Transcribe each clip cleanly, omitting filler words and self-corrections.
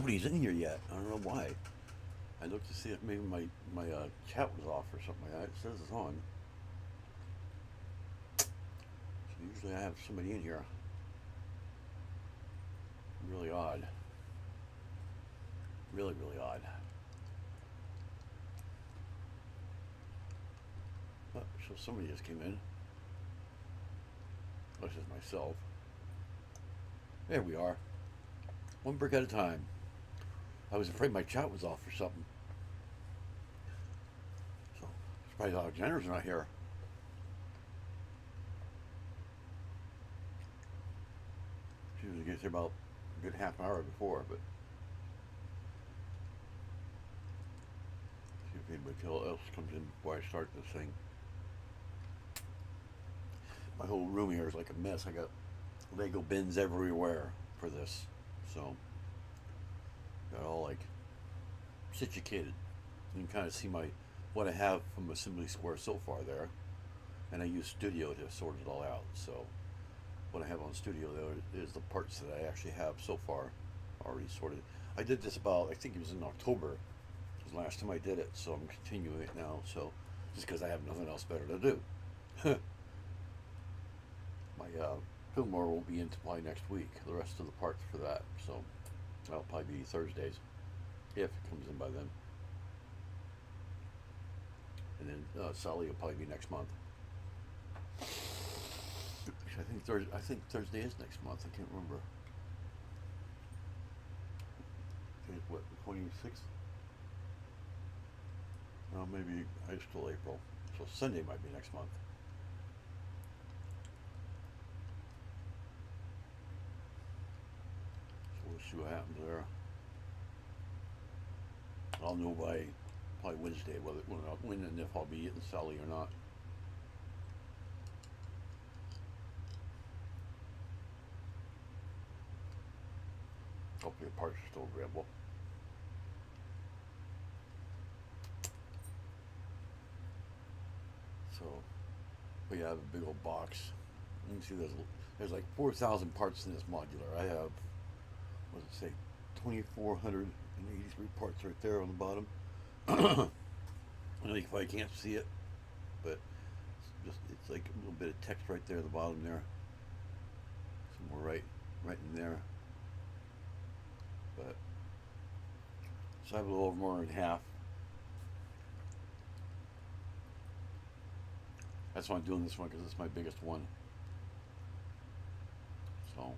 nobody's in here yet. I don't know why. I looked to see if maybe my chat was off or something like that. It says it's on. So usually I have somebody in here. Really odd. Really, really odd. Oh, so somebody just came in. This is myself. There we are. One brick at a time. I was afraid my chat was off or something. So, surprised Alexander's not here. She usually gets here about a good half an hour before, but see if anybody else comes in before I start this thing. My whole room here is like a mess. I got Lego bins everywhere for this, so got all like situated. You can kind of see what I have from Assembly Square so far there, and I use Studio to sort it all out. So what I have on Studio there is the parts that I actually have so far already sorted. I did this about, I think it was in October, was the last time I did it, so I'm continuing it now. So just because I have nothing else better to do. My Fillmore won't be in probably next week. The rest of the parts for that, so that'll probably be Thursdays if it comes in by then. And then Sally will probably be next month. I think Thursday is next month. I can't remember. I think what, the 26th? Well, maybe it's still April. So Sunday might be next month. So we'll see what happens there. I'll know by probably Wednesday when and if I'll be getting Sally or not. Hopefully the parts are still available. So we have a big old box. You can see there's like 4,000 parts in this modular. I have, what does it say, 2,483 parts right there on the bottom. I know you probably can't see it, but it's like a little bit of text right there at the bottom there. Somewhere right in there. But so I have a little over more than half. That's why I'm doing this one because it's my biggest one. So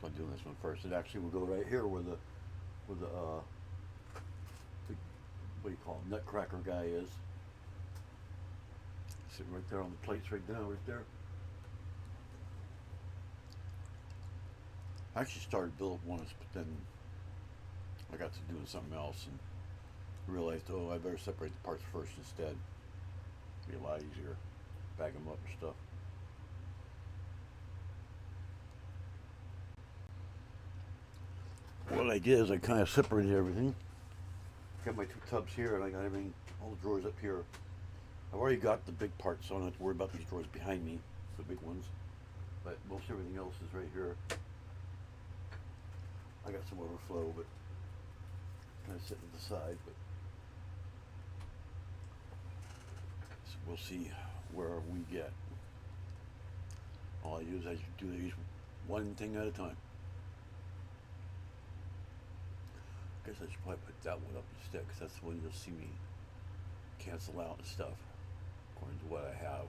I'm doing this one first. It actually will go right here where the what do you call him, nutcracker guy is. Sitting right there on the plates right now, right there. I actually started building once, but then I got to doing something else and realized, oh, I better separate the parts first instead. Be a lot easier, bag them up and stuff. What I did is I kind of separated everything. Got my two tubs here, and I got everything, all the drawers up here. I've already got the big parts, so I don't have to worry about these drawers behind me, the big ones. But most everything else is right here. I got some overflow, but kind of sitting to the side. But so we'll see where we get. All I do is I do these one thing at a time. I guess I should probably put that one up instead, because that's the one you'll see me cancel out and stuff, according to what I have.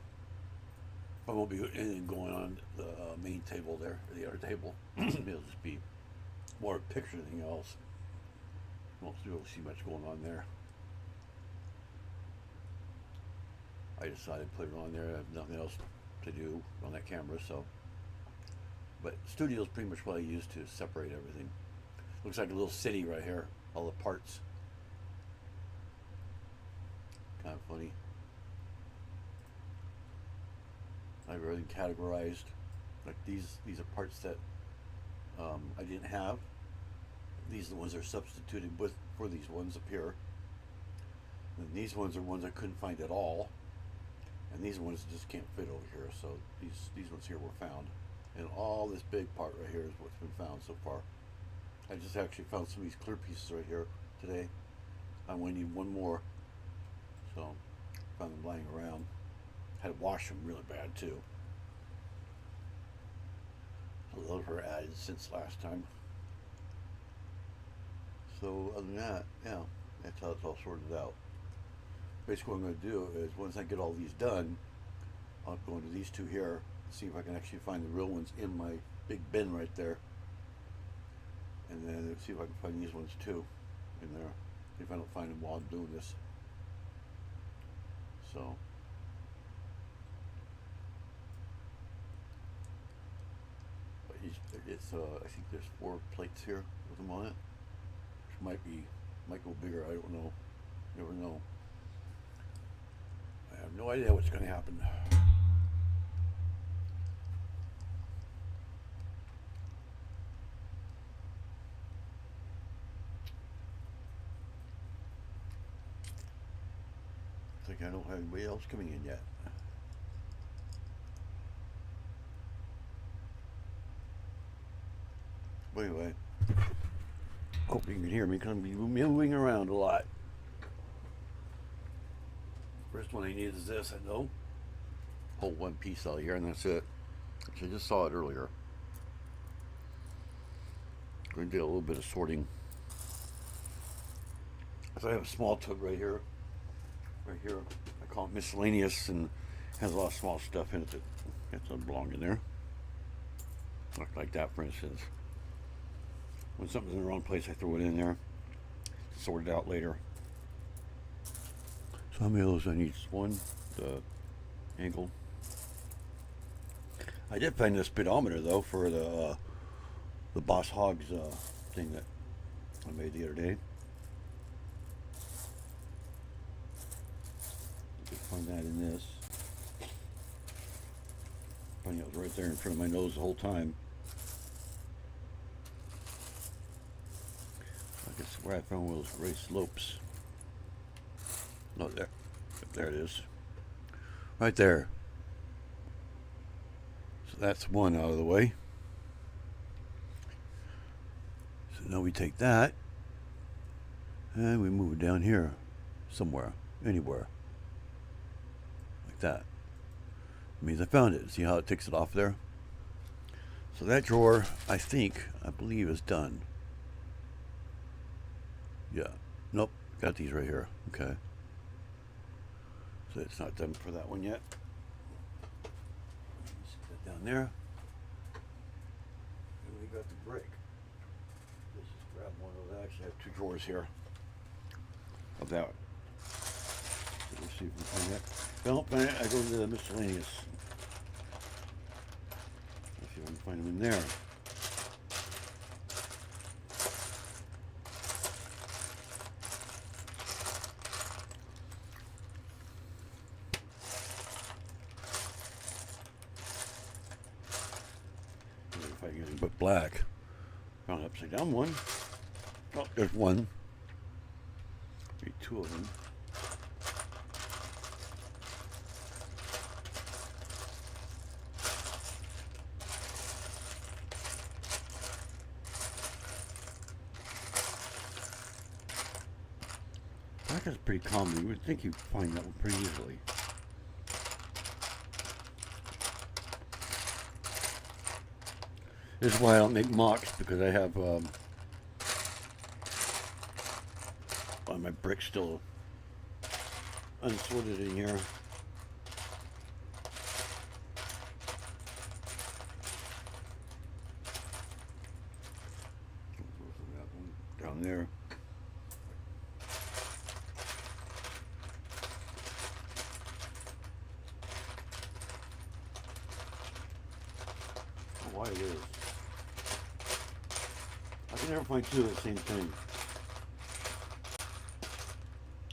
I won't be anything going on the main table there, or the other table. It'll just be more a picture than anything else. Won't really see much going on there. I decided to put it on there. I have nothing else to do on that camera, so. But studio is pretty much what I use to separate everything. Looks like a little city right here, all the parts. Kind of funny. I have everything categorized. Like these are parts that I didn't have. These are the ones that are substituted for these ones up here. And these ones are ones I couldn't find at all. And these ones just can't fit over here. So these ones here were found. And all this big part right here is what's been found so far. I just actually found some of these clear pieces right here today. I only need one more, so found them lying around. Had to wash them really bad too. A lot of her added since last time. So other than that, yeah, that's how it's all sorted out. Basically, what I'm going to do is once I get all these done, I'll go into these two here, see if I can actually find the real ones in my big bin right there, and then see if I can find these ones too in there. If I don't find them while I'm doing this. So. It's I think there's 4 plates here with them on it, which might go bigger. I don't know. Never know. I have no idea what's going to happen. Looks like I don't have anybody else coming in yet. But anyway, hope you can hear me because I'm moving around a lot. First one I need is this, I know. Pull one piece out of here and that's it. Which I just saw it earlier. I'm going to do a little bit of sorting. So I have a small tub right here. Right here. I call it miscellaneous and has a lot of small stuff in it that doesn't belong in there. Like that, for instance. When something's in the wrong place, I throw it in there. Sort it out later. So how many of those I need? One, the angle. I did find the speedometer though for the Boss Hogs thing that I made the other day. You can find that in this. Funny, it was right there in front of my nose the whole time. I guess where I found one of those gray slopes. No, there it is. Right there. So that's one out of the way. So now we take that and we move it down here somewhere, anywhere. Like that. It means I found it. See how it takes it off there? So that drawer, I believe is done. Yeah. Nope. Got these right here. Okay. So it's not done for that one yet. Set that down there. And we got the brick. Let's just grab one of those. I actually have 2 drawers here of that. So let's see if we can find that. If I don't find it, I go to the miscellaneous. Let's see if I can find them in there. But black. Found an upside down one. Oh, there's one. Maybe 2 of them. Black is pretty common. You would think you'd find that one pretty easily. This is why I don't make mocks, because I have my bricks still unsorted in here. Down there. Why it is. I can never find 2 of the same thing.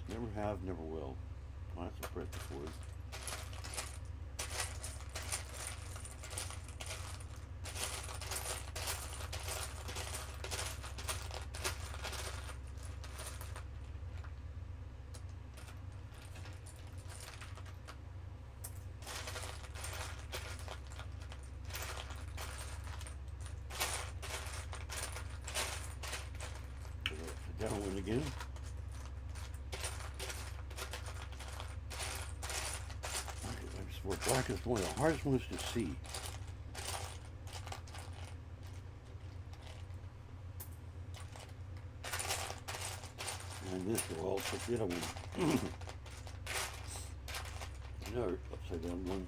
Never have, never will. Oh, that's a brick before. That one again. I swear, black is one of the hardest ones to see. And this will also get a one. Another upside down one.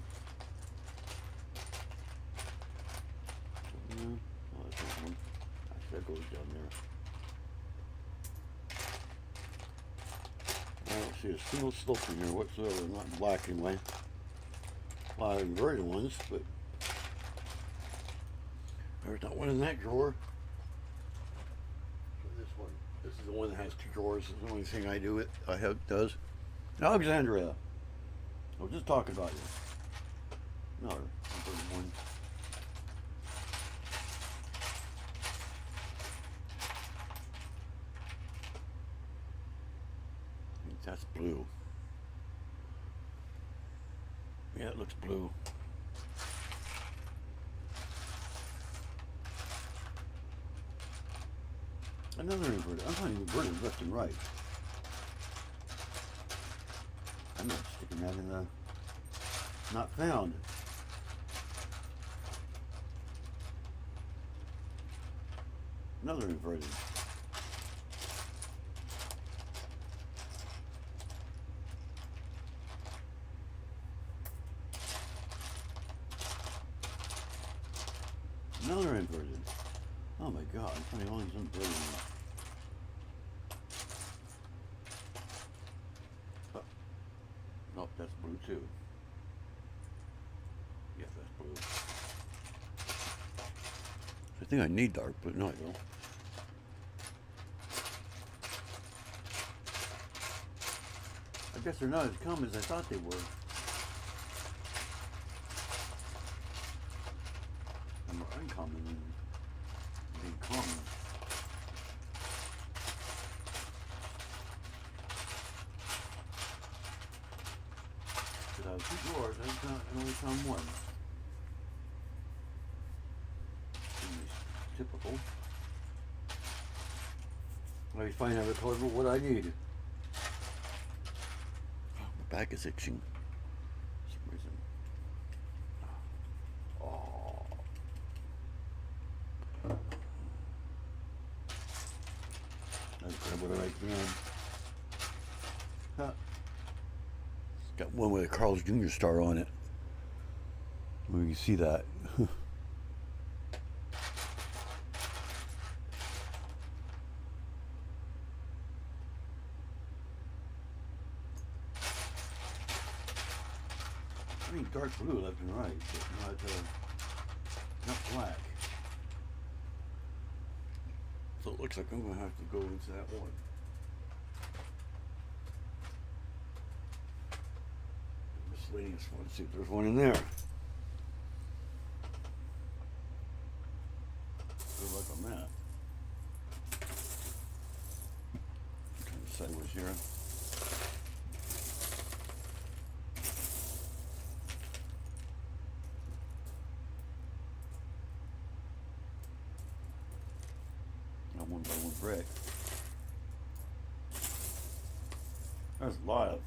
Oh, that's not one. Actually, that goes down there. I don't see a single slope in here whatsoever, not in black anyway. A lot of inverted ones, but there's not one in that drawer. So this one, this is the one that has two drawers. It's the only thing I do it. I have does. Alexandria, I was just talking about you. No, inverted one. I think that's blue. Yeah, it looks blue. Another inverted. I'm not inverted left and right. I'm not sticking that in the not found. Another inverted. Another inverted. Oh my god, I'm finding all these inverted ones. Oh. Nope, that's blue too. Yes, that's blue. I think I need dark, but no I don't. I guess they're not as common as I thought they were. More uncommon than being common. Because I have two drawers, I only found one. Typical. I find out total what I need. My back is itching for some reason. That's what I like doing. Huh. Got one with a Carl's Jr. star on it. Where you see that. I mean dark blue left and right, but not black. So it looks like I'm going to have to go into that one. The miscellaneous one. See if there's one in there. Good luck on that. Kind of sideways here. One by one brick. There's a lot of. In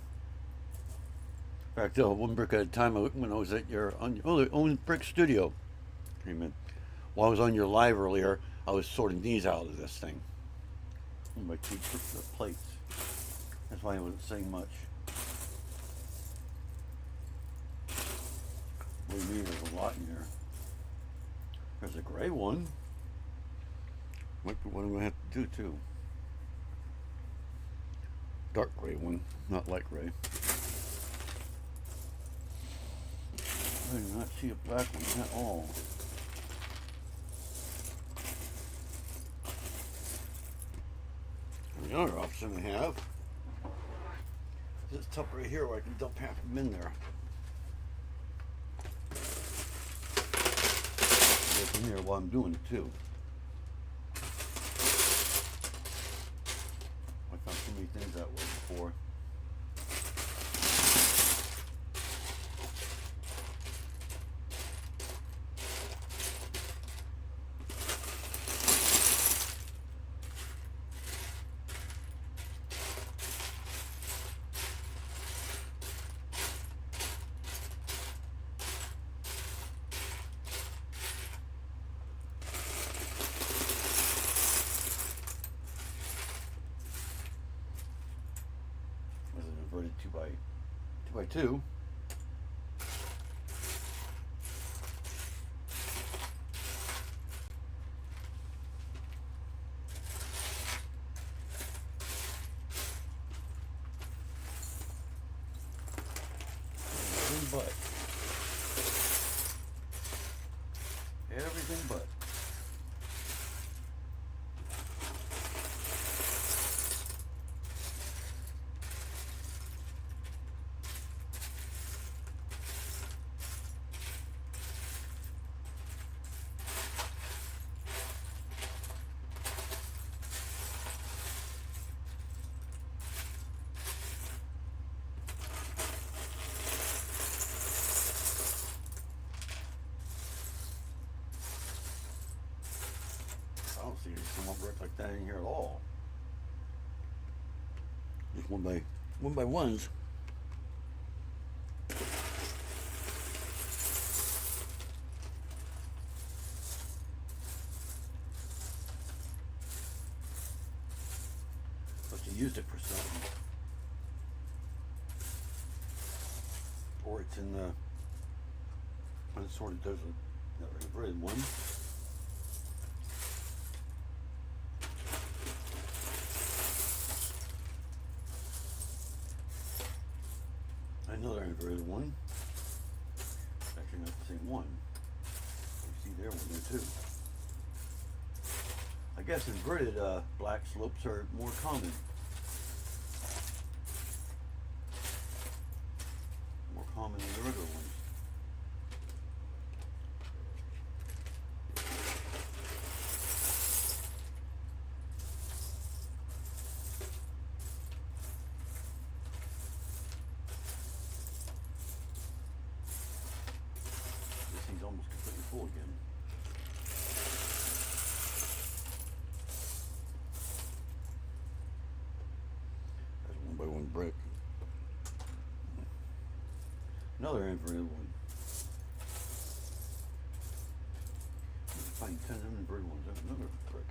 fact, one brick at a time. When I was at your own brick studio, while I was on your live earlier, I was sorting these out of this thing. My two plates. That's why I wasn't saying much. What do you mean? There's a lot in here. There's a gray one. Might be what I'm going to have to do too. Dark gray one, not light gray. I do not see a black one at all. Another option I have is this top right here where I can dump half of them in there. Get in there while I'm doing it too. I found so many things that way before. inverted 2x2. But everything but. I don't see some brick like that in here at all. Just one by ones. But you used it for something. Or it's in the unsorted. There's another inverted one. Another inverted one. It's actually not the same one. You see there one there too. I guess inverted black slopes are more common. More common than the regular ones. Almost completely full again. That's one by one brick. Another inverted one. You can find 10 inverted ones. That's another brick.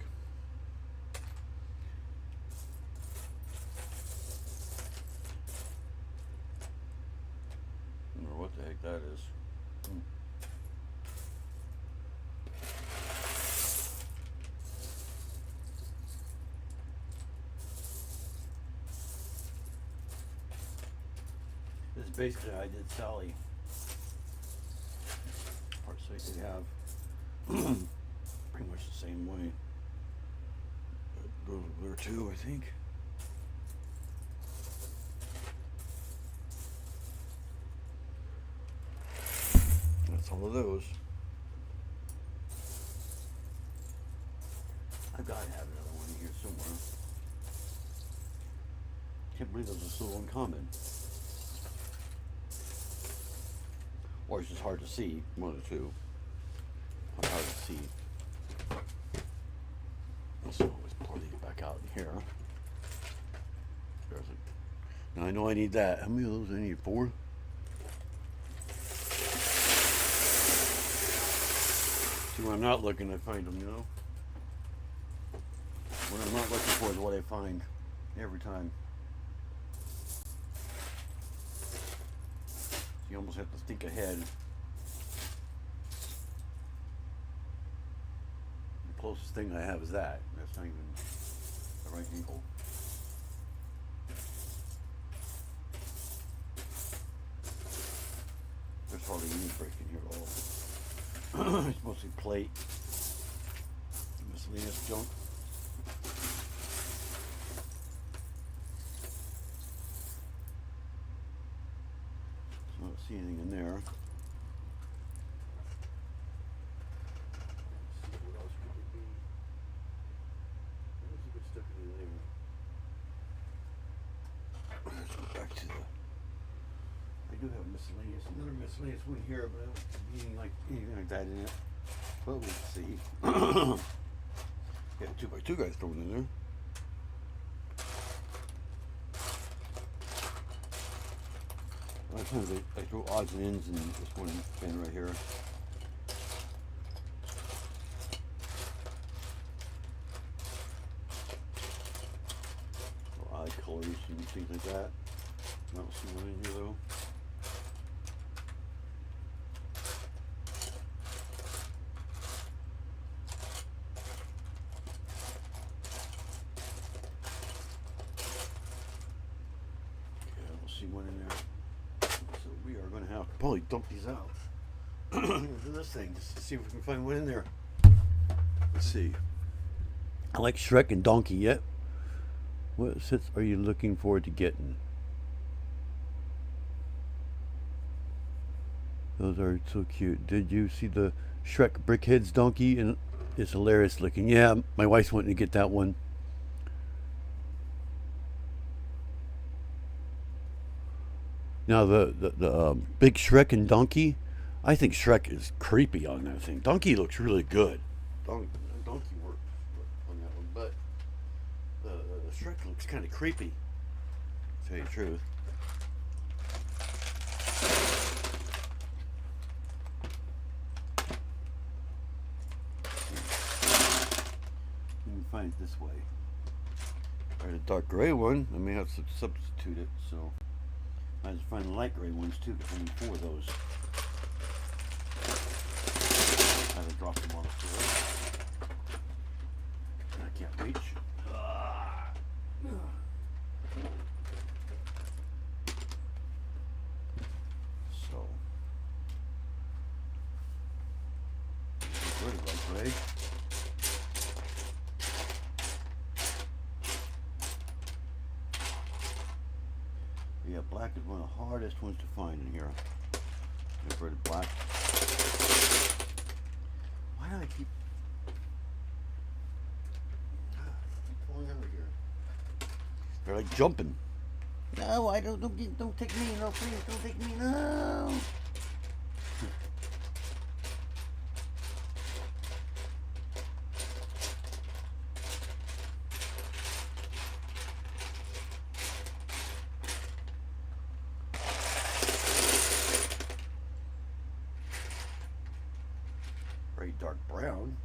I don't know what the heck that is. This is basically how I did Sally. Parts like they have pretty much the same way. Those are there too, I think. That's all of those. I've got to have another one here somewhere. Can't believe those are so uncommon. Or it's just hard to see, one of the two. Hard to see. Let's always pour these back out in here. There's it. Now I know I need that. How many of those do I need? 4? See, when I'm not looking, I find them, you know? What I'm not looking for is what I find every time. You almost have to think ahead. The closest thing I have is that. That's not even the right angle. There's hardly any break in here at all. It's mostly plate, miscellaneous junk. I don't see anything in there. Let's see, what else could it be? What else could be stuck in there? Let's go back to the. I do have another miscellaneous one here, but I don't see anything like that in it. Well, we'll see. Yeah, 2x2 guys thrown in there. A lot of times I throw odds and ends in this one bin right here. Odd colors and things like that. I don't see one in here though. See one in there, so we are going to have to probably dump these out into this thing just to see if we can find one in there. Let's see. I like Shrek and Donkey yet. What sets are you looking forward to getting? Those are so cute. Did you see the Shrek Brickheads donkey? And it's hilarious looking. Yeah, my wife's wanting to get that one. Now the big Shrek and Donkey, I think Shrek is creepy on that thing. Donkey looks really good. Donkey works on that one, but the Shrek looks kind of creepy. To tell you the truth. Let me find it this way. All right, a dark gray one. I may have to substitute it. So. I just find the light gray ones too, but I need 4 of those. I haven't dropped them on the floor. And I can't reach. So, where the light gray? Yeah, black is one of the hardest ones to find in here. I've heard of black. Why do I keep pulling over here? They're like jumping. No, I don't take me, no, please, don't take me, no. Very dark brown,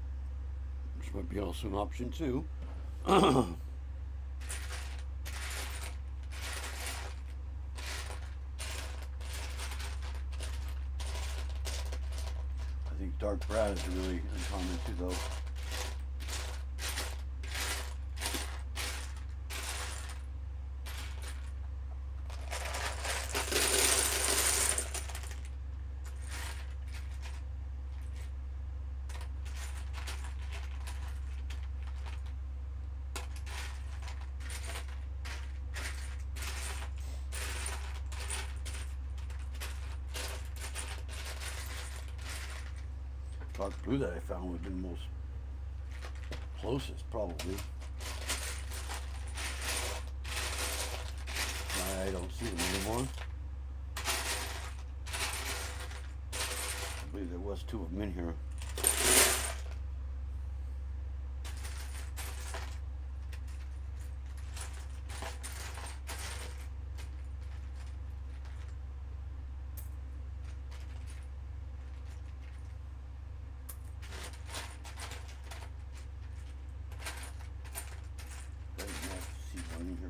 which might be also an option too. I think dark brown is really uncommon too, though. Dark blue that I found would have been most closest, probably. I don't see them anymore. I believe there was 2 of them in here.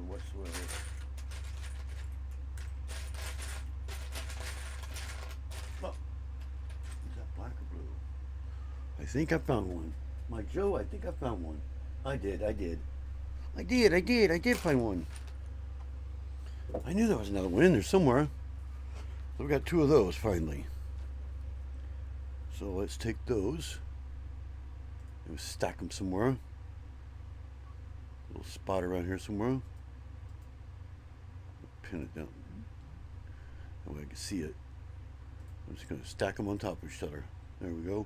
Whatsoever. Oh, is that black or blue? I think I found one. My Joe, I think I found one. I did find one. I knew there was another one in there somewhere. So we got 2 of those finally. So let's take those and stack them somewhere. A little spot around here somewhere. Pin it down. That way I can see it. I'm just going to stack them on top of each other. There we go.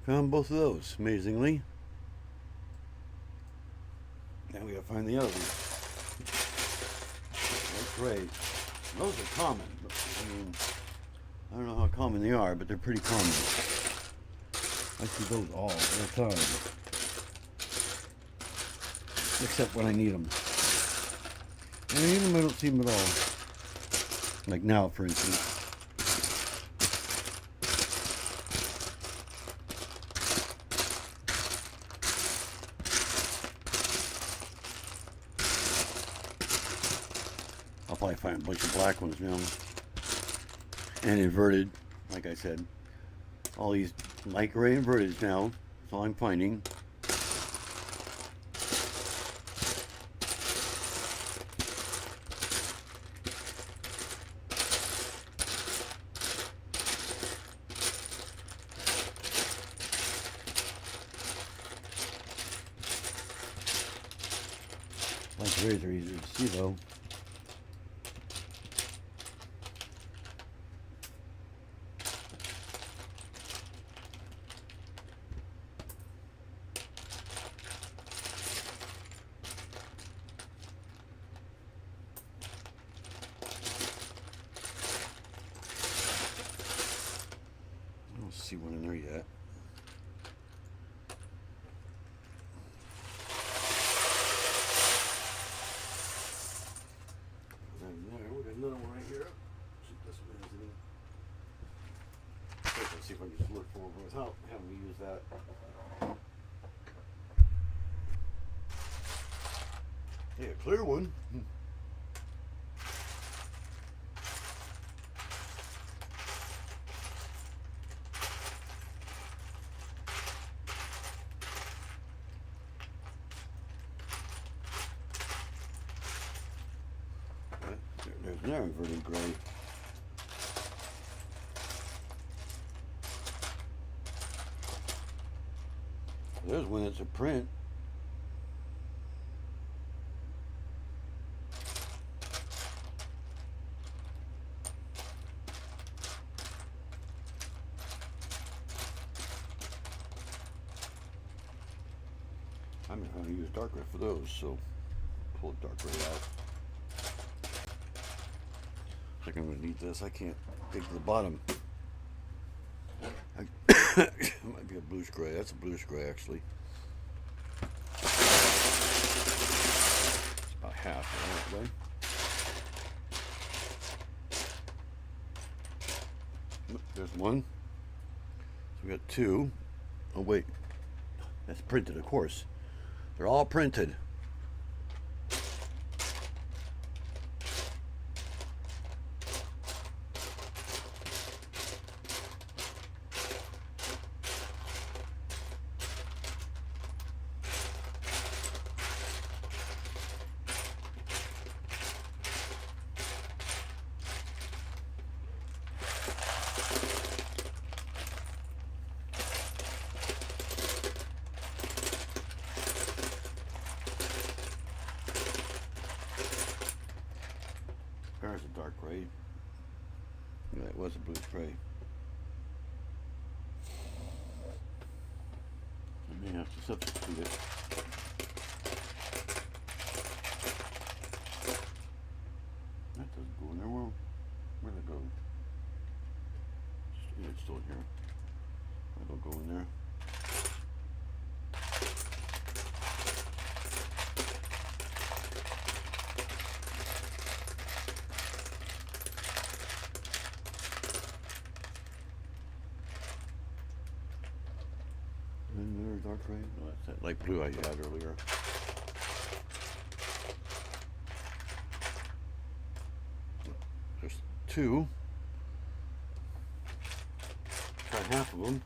Found both of those, amazingly. Now we got to find the other one. That's great. Those are common. I mean, I don't know how common they are, but they're pretty common. I see those all the time. Except when I need them. When I need them, I don't see them at all. Like now, for instance. I'll probably find a bunch of black ones now. And inverted, like I said. All these light gray inverteds now. That's all I'm finding. Light grays are easier to see though. I don't see one in there yet. We got another one right here. See if this one has any. Let's see if I can just look for it without having to use that. Yeah, clear one. There's another inverted gray. There's one that's a print. I'm going to use dark gray for those, so pull the dark gray out. I think I'm going to need this. I can't dig to the bottom. It might be a bluish gray. That's a bluish gray, actually. It's about half that way. There's one. So we got two. Oh wait, that's printed, of course. They're all printed. There's a dark gray. Yeah, it was a bluish gray. I may have to substitute it. That doesn't go in there. Where'd it go? Yeah, it's still here. That'll go in there. Dark gray? No, that's that light blue I had earlier. There's two. Try half of them.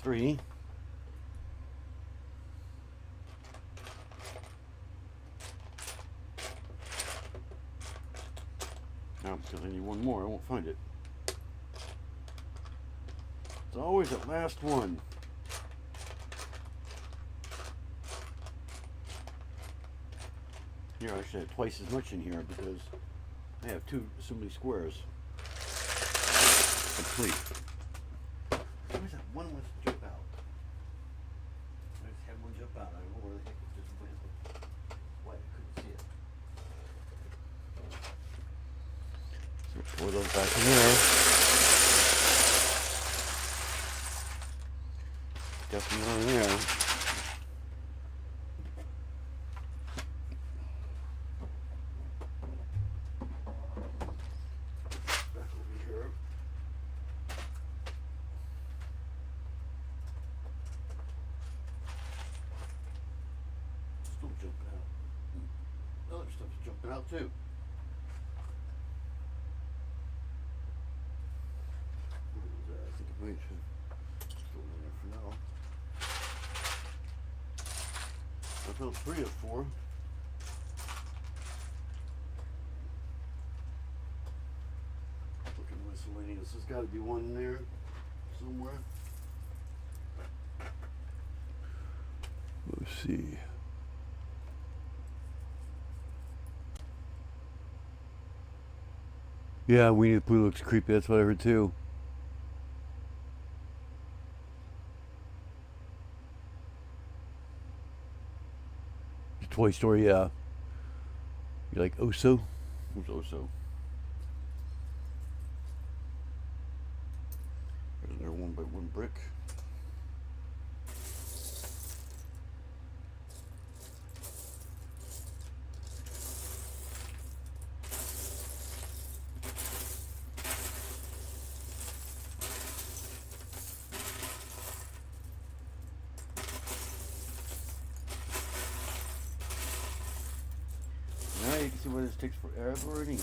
Three. Now, because I need one more, I won't find it. It's always that last one. Here, I should have twice as much in here because I have so many squares. Complete. Where's that one wants to jump out? I just had one jump out. I don't know where the heck it just went. Why I couldn't see it. So pour those back in there. Definitely on there. Back over here. Other stuff's jumping out too. I think it might go in there for now. I found 3 of 4. Looking miscellaneous. There's got to be one in there somewhere. Let's see. Yeah, Winnie the Pooh looks creepy. That's what I heard too. Toy Story, yeah. You like Oso? Who's Oso? There's another 1x1 brick. Now you can see why this takes forever anyway.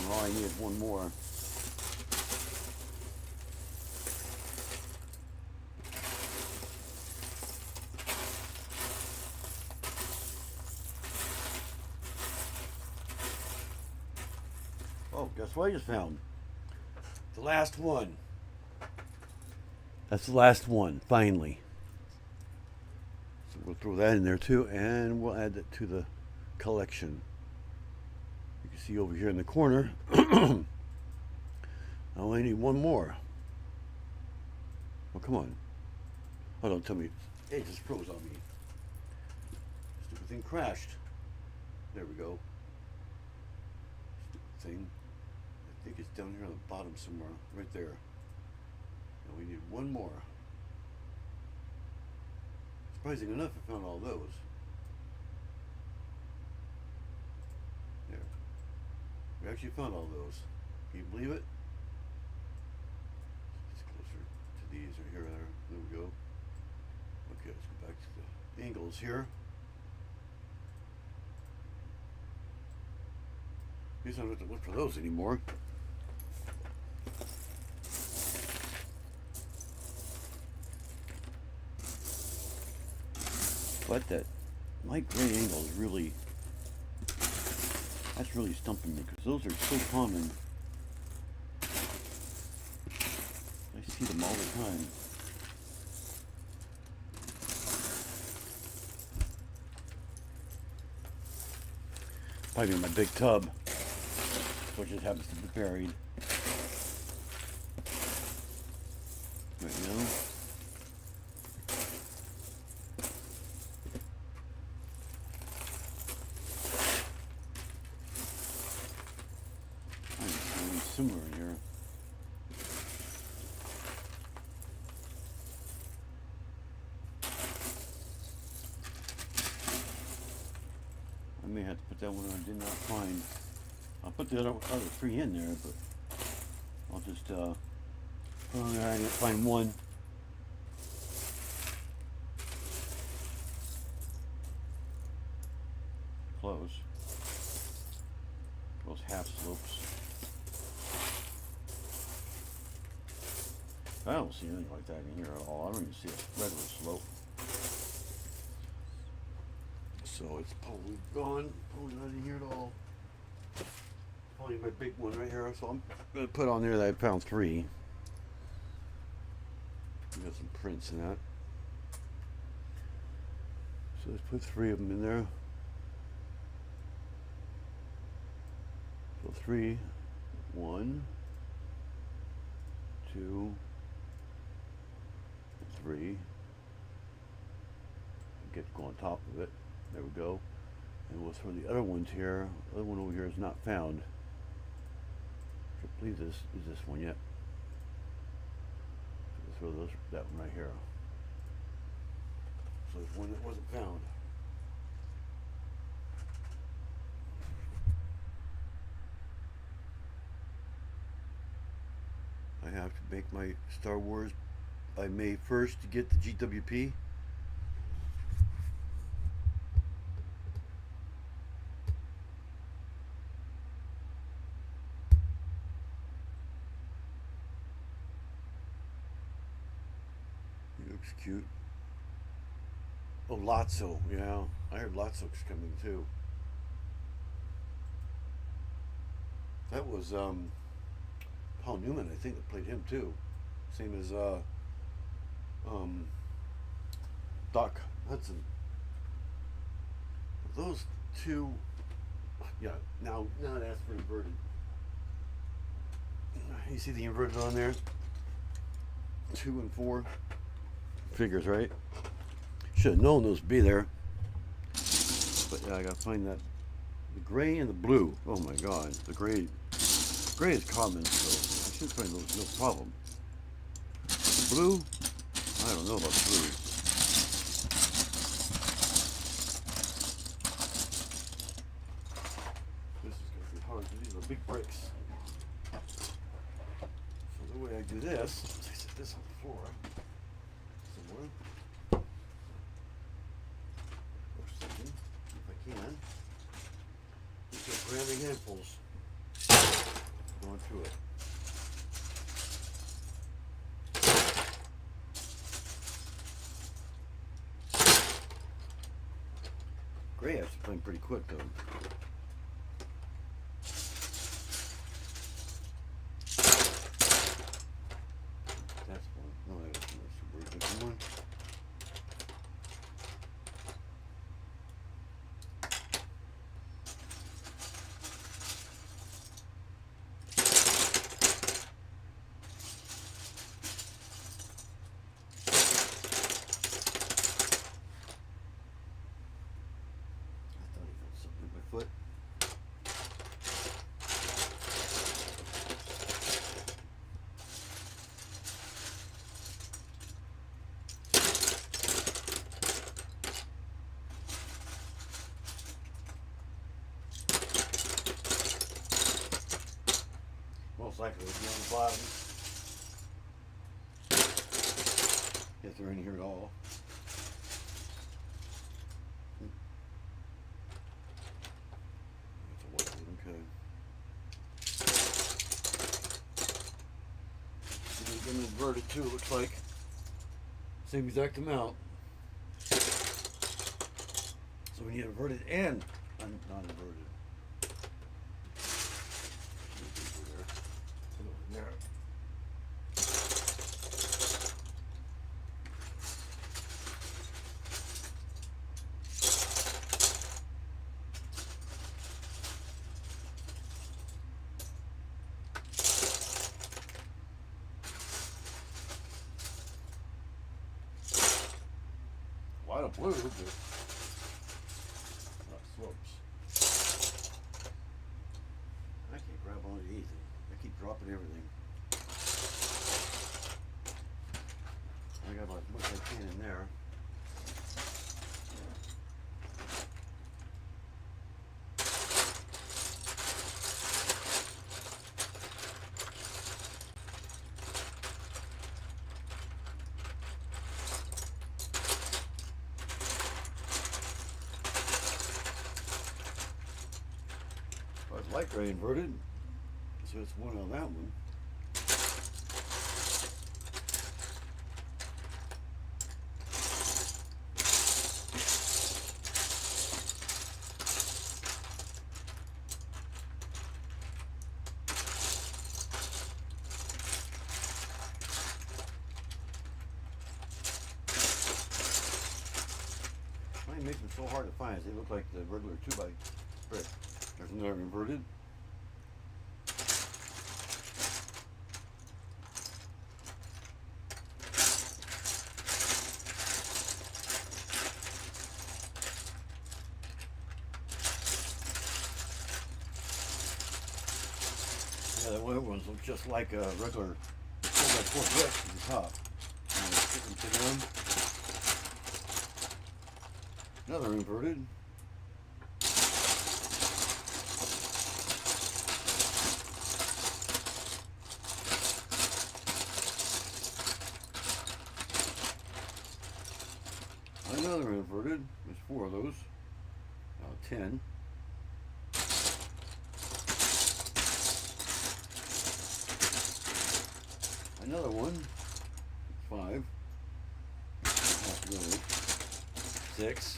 All I need is one more. Oh, guess what I just found? The last one. That's the last one, finally. So we'll throw that in there too, and we'll add that to the collection. You can see over here in the corner, I only need one more. Oh, come on. Oh, don't tell me. Hey, it just froze on me. Stupid thing crashed. There we go. Stupid thing. I think it's down here on the bottom somewhere. Right there. And we need one more. Surprising enough, I found all those. There. We actually found all those. Can you believe it? It's closer to these or here. There we go. Okay, let's go back to the angles here. I guess I don't have to look for those anymore. But that light gray angle is really, that's really stumping me because those are so common. I see them all the time. Probably in my big tub, which just happens to be buried right now. Similar in here. I may have to put that one I did not find. I'll put the other 3 in there, but I'll just put on there. I didn't find one. Close. Those half slopes. I don't see anything like that in here at all. I don't even see a regular slope. So it's probably gone. Probably not in here at all. Probably my big one right here. So I'm going to put on there that I found 3. We got some prints in that. So let's put 3 of them in there. So 3, 1, 2, 3. Get to go on top of it. There we go. And we'll throw the other ones here. The other one over here is not found. I believe this is this one yet. So we'll throw that one right here. So there's one that wasn't found. I have to make my Star Wars by May 1st to get the GWP. He looks cute. Oh, Lotso, yeah. I heard Lotso's coming too. That was Paul Newman, I think, that played him too. Same as um, Doc Hudson. Those two, yeah. Now that's for inverted. You see the inverted on there? 2 and 4 figures, right? Should have known those would be there. But yeah, I gotta find that. The gray and the blue. Oh my god, the gray. Gray is common, so I should find those no problem. Blue, I don't know about blue. This is gonna be hard. These are big bricks. So the way I do this, I set this on the floor somewhere. For a second, if I can. Just get grabbing handfuls. Going through it. Gray has to clean pretty quick though. That's one. No, that was a super big one. Foot. Most likely it'll be on the bottom. If they're in here at all. Okay. We're going to invert it too, looks like. Same exact amount. So we need inverted and non-inverted. There. A lot of blue, but not slopes. I can't grab onto anything. I keep dropping everything. I got as much as I can in there. Light gray inverted, so it's one on that one. Why make them so hard to find? They look like the regular 2x brick. There's another inverted. Yeah, the other ones look just like a regular 4x4 brick at the top. And stick them to them. Another inverted. inverted. There's 4 of those. 10. Another one. 5. Half of those. 6.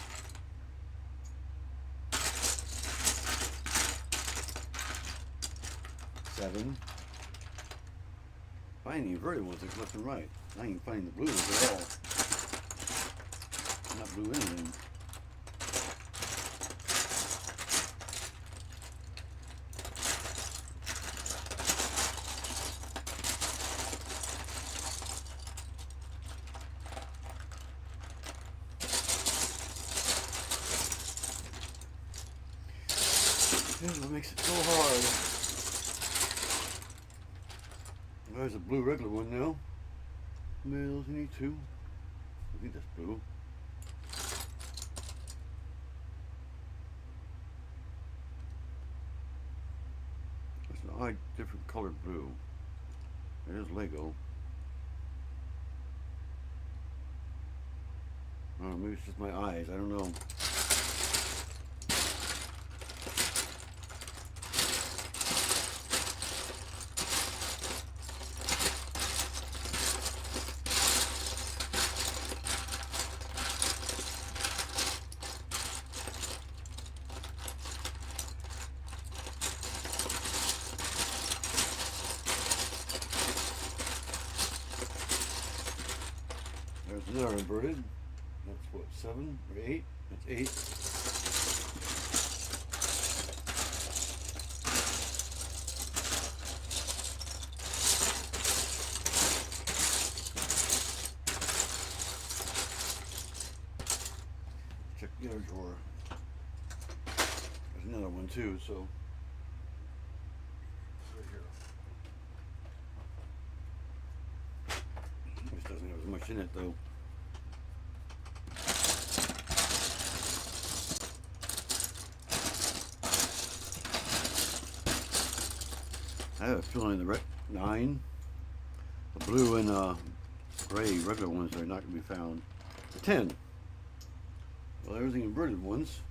7. Finding the inverted ones like left and right. I ain't finding the blue ones at all. Not blue anything. Here's what makes it so hard. There's a blue regular one now. Males, you need 2. I think that's blue. It's an odd, different colored blue. It is Lego. I don't know, maybe it's just my eyes. I don't know. There's another inverted. That's what, 7 or 8? That's 8. Check the other drawer. There's another one too, so. Right here. This doesn't have as much in it though. I have a feeling the 9, the blue and gray regular ones are not going to be found. 10. Well, there's the inverted ones,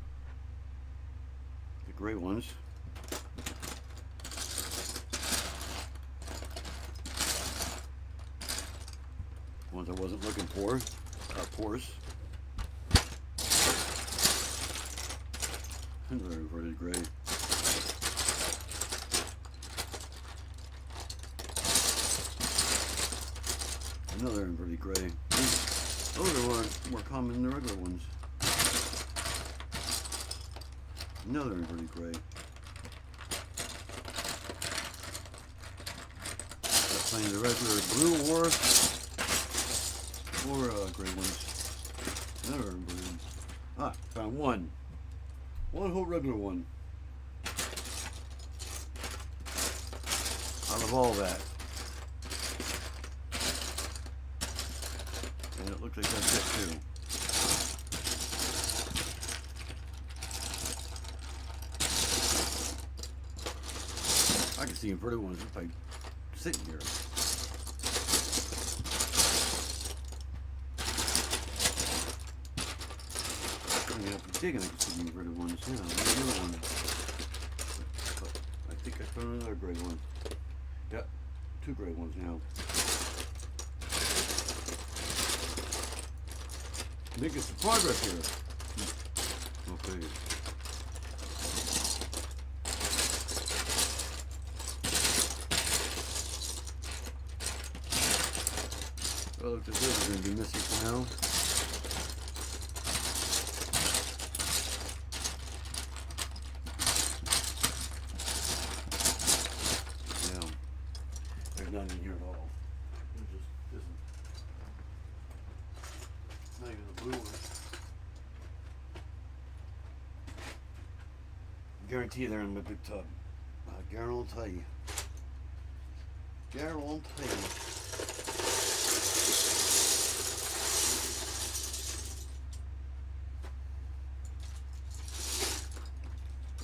the gray ones. Ones I wasn't looking for, of course. Another inverted gray. Another inverted gray. Those are more common than the regular ones. Another inverted gray. Let's find the regular blue or gray ones. Another inverted. Ah, found one. One whole regular one. Out of all that. And it looks like that's it too. I can see inverted ones if I sit here. Coming up and digging, I can see the inverted ones. Yeah, there's another one. I think I found another gray one. Yeah, 2 gray ones now. Making some progress here. Okay. Well, if this is going to be missing for now. Yeah. There's nothing in here at all. It just isn't. Not even the blue one. Guarantee they're in my big tub. Guarantee. Guarantee.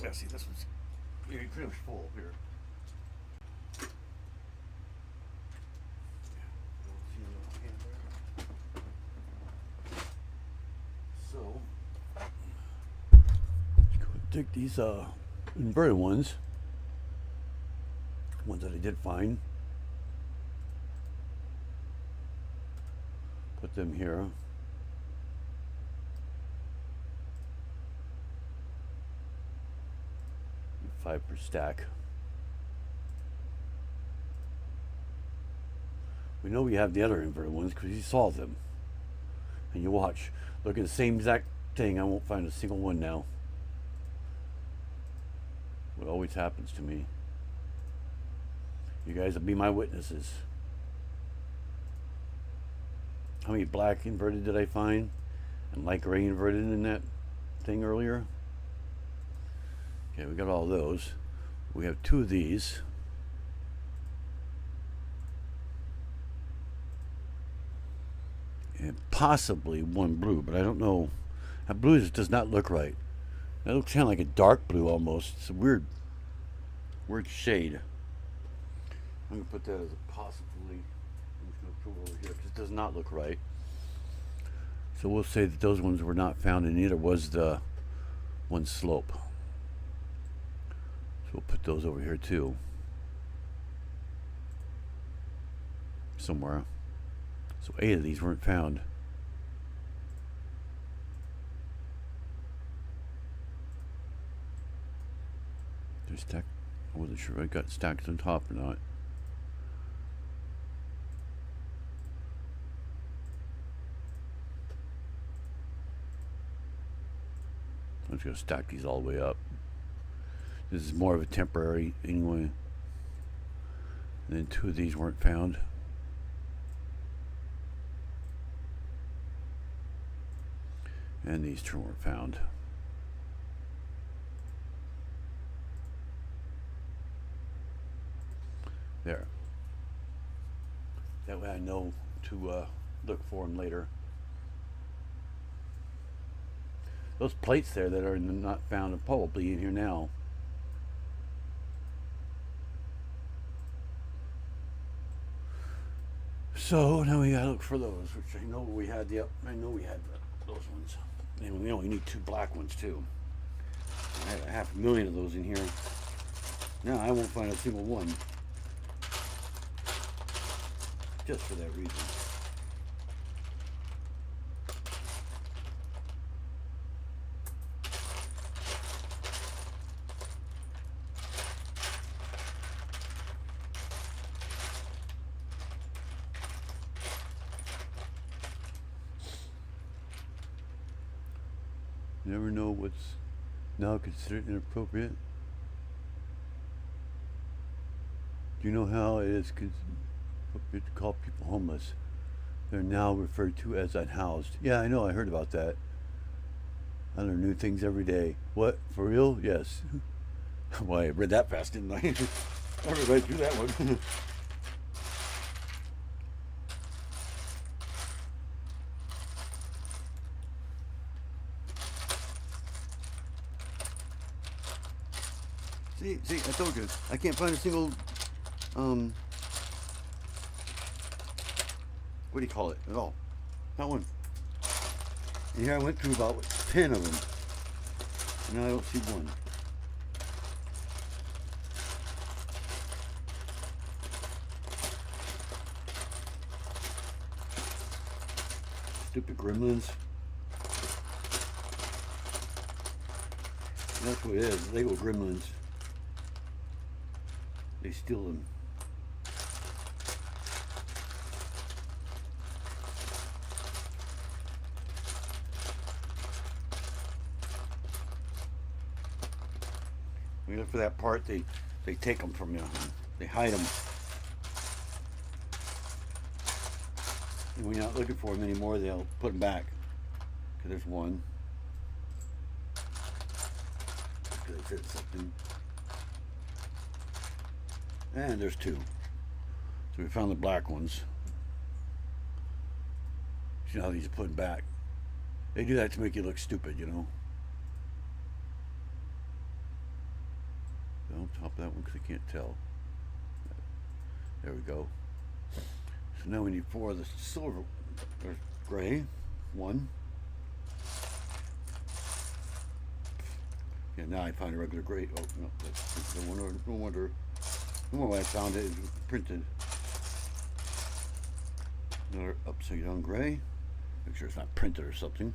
Yeah, see, this one's pretty much full here. So take these inverted ones that I did find, put them here. 5 per stack. We know we have the other inverted ones because you saw them. And you watch. Look at the same exact thing. I won't find a single one now. What always happens to me. You guys will be my witnesses. How many black inverted did I find? And light gray inverted in that thing earlier? Okay, we got all those. We have 2 of these. And possibly 1 blue, but I don't know. That blue just does not look right. That looks kind of like a dark blue almost. It's a weird shade. I'm going to put that as a possibly. I'm just going to put it over here because it does not look right. So we'll say that those ones were not found, and neither was the one slope. So we'll put those over here too. Somewhere. So 8 of these weren't found. They're stacked. I wasn't sure if I got stacked on top or not. I'm just going to stack these all the way up. This is more of a temporary anyway. And then 2 of these weren't found. And these 2 weren't found. There. That way I know to look for them later. Those plates there that are not found are probably in here now. So now we gotta look for those, which I know we had. Yep, I know we had those ones. And we only need 2 black ones too. I had 500,000 of those in here. Now I won't find a single one. Just for that reason. Never know what's now considered inappropriate. Do you know how it is appropriate to call people homeless? They're now referred to as unhoused. Yeah, I know, I heard about that. I learn new things every day. What? For real? Yes. Well, I read that fast, didn't I? Everybody do that one. See, I told you. I can't find a single, what do you call it at all? Not one. And here I went through about 10 of them. And now I don't see one. Stupid gremlins. And that's what it is. Lego gremlins. They steal them. When you look for that part, they take them from you. They hide them. And when you're not looking for them anymore, they'll put them back. Okay, there's one. Could have said something. And there's 2. So we found the black ones. See how these are put back. They do that to make you look stupid, you know. On top of that one because I can't tell. There we go. So now we need 4 of the silver or gray. 1. Okay, now I found a regular gray. Oh no, that's no wonder. No wonder. No wonder I found it. It was printed. Another upside down gray. Make sure it's not printed or something.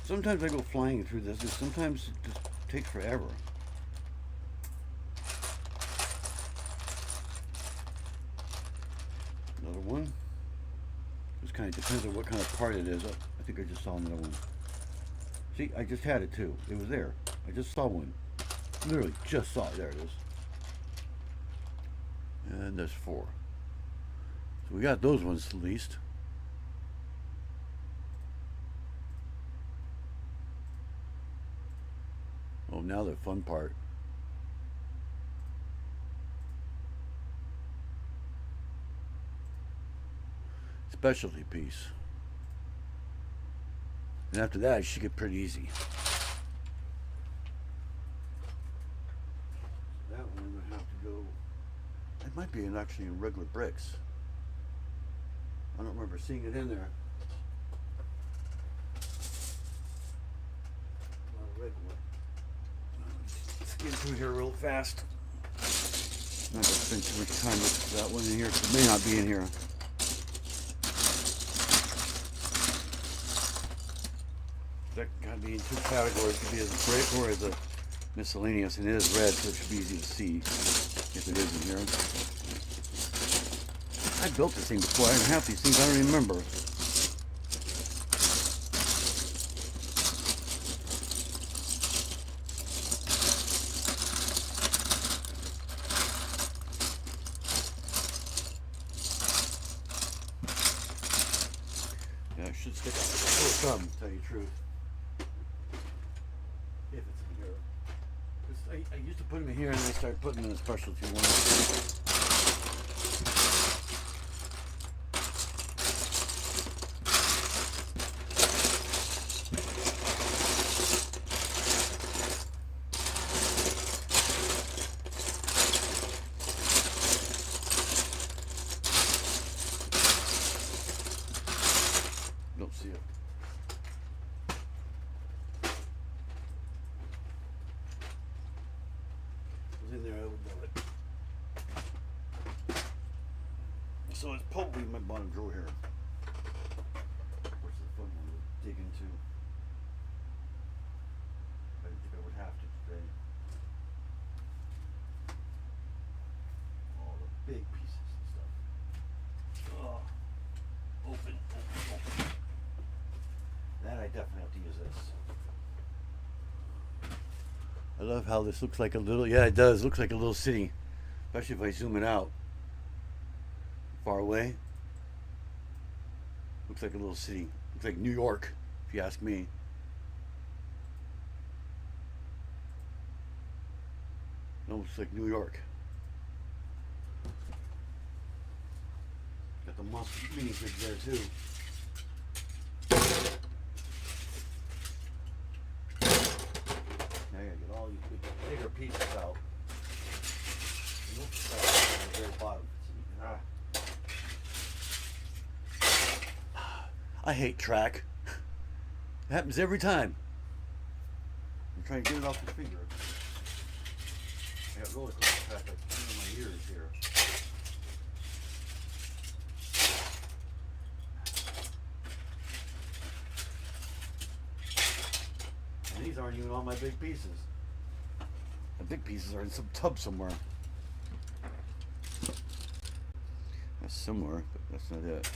Sometimes I go flying through this, and sometimes it just takes forever. Another one. Just kind of depends on what kind of part it is. I think I just saw another one. See, I just had it too. It was there. I just saw one. Literally just saw it. There it is. And there's 4. So we got those ones at least. Oh, now the fun part. Specialty piece. And after that, it should get pretty easy. That one I'm going to have to go. It might be actually in regular bricks. I don't remember seeing it in there. Not a regular. Let's get through here real fast. I'm not going to spend too much time with that one in here. It may not be in here. That got to be in 2 categories. It could be as a brick or as a miscellaneous, and it is red, so it should be easy to see if it is in here. I built this thing before. I didn't have these things. I don't even remember. Yeah, I should stick out the thumb, to tell you the truth. If it's in here. I used to put them in here and then I started putting them in a specialty one. Don't see it. In there, I would know it. So it's probably my bottom drawer here. Where's the fun one to dig into? I didn't think I would have to today. All the big pieces and stuff. Oh, open. That I definitely have to use this. I love how this looks like a little, yeah it does, looks like a little city. Especially if I zoom it out. Far away. Looks like a little city. Looks like New York, if you ask me. It looks like New York. Got the monster minifigs there too. Now I gotta get all these bigger pieces out. And we'll start at the very bottom. I hate track. It happens every time. I'm trying to get it off the finger. I got roller coaster track like in my ears here. And these aren't even all my big pieces. The big pieces are in some tub somewhere. That's similar, but that's not it.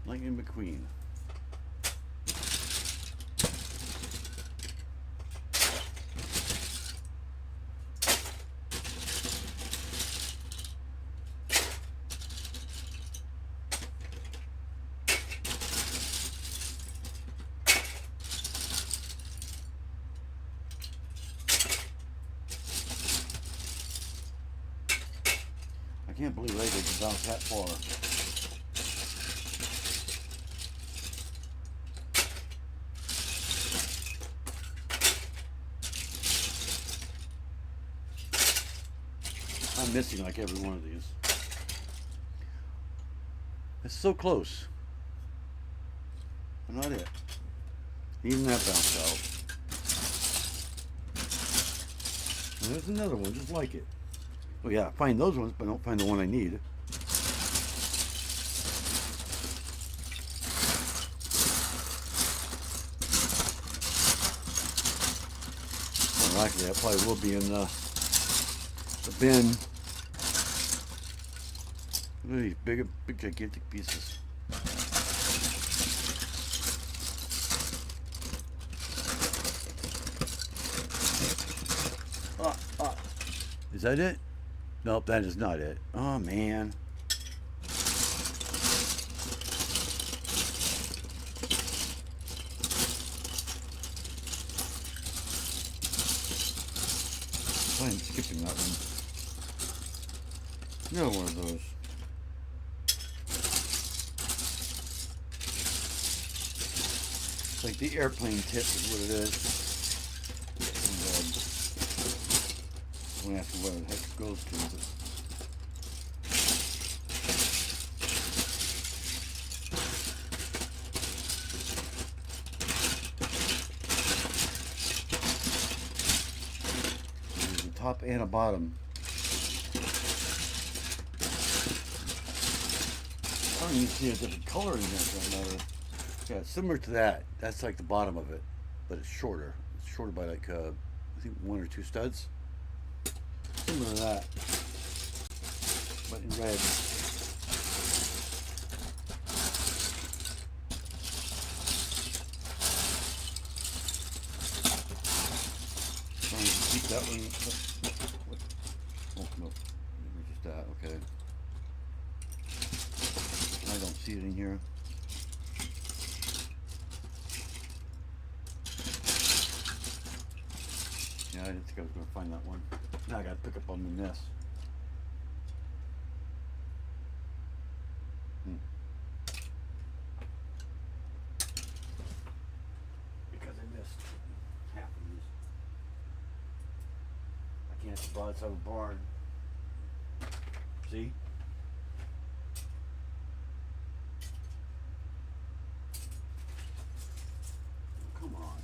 Lightning McQueen. I can't believe Lego can bounce that far. I'm missing like every one of these. It's so close. But not it. Even that bounced out. And there's another one just like it. Oh yeah, find those ones, but don't find the one I need. Well, actually, that probably will be in the bin. Look at these big gigantic pieces. Is that it? Nope, that is not it. Oh man. I'm skipping that one. Another one of those. It's like the airplane tip is what it is. I'm gonna ask him where the heck it goes to. But there's a top and a bottom. I don't even see a different color in there. Yeah, it's similar to that. That's like the bottom of it, but it's shorter. It's shorter by like I think 1 or 2 studs. Similar to that, but in red. Trying to keep that one. Oh no, just that. Okay. I don't see it in here. Yeah, I didn't think I was going to find that one. Now I got to pick up on the nest. Because I missed half of these. I can't spot outside a barn. See? Come on.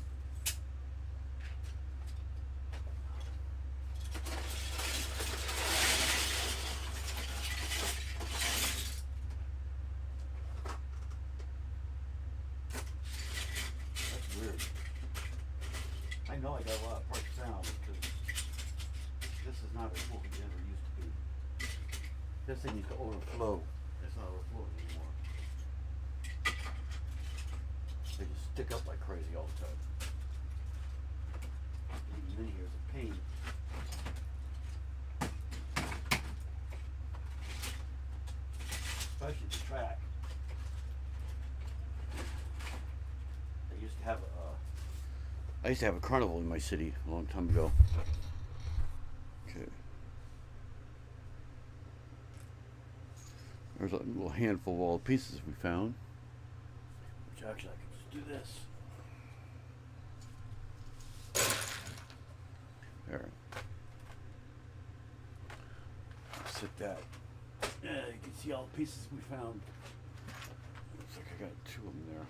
Weird. I know I got a lot of parts sound because this is not what we ever used to be. This thing needs to overflow. It's not overflowing anymore. They just stick up like crazy all the time. Even in here is a pain. Especially the track. I used to have a carnival in my city a long time ago. Okay. There's a little handful of all the pieces we found. Which actually I could just do this. There. Sit that. Yeah, you can see all the pieces we found. Looks like I got 2 of them there.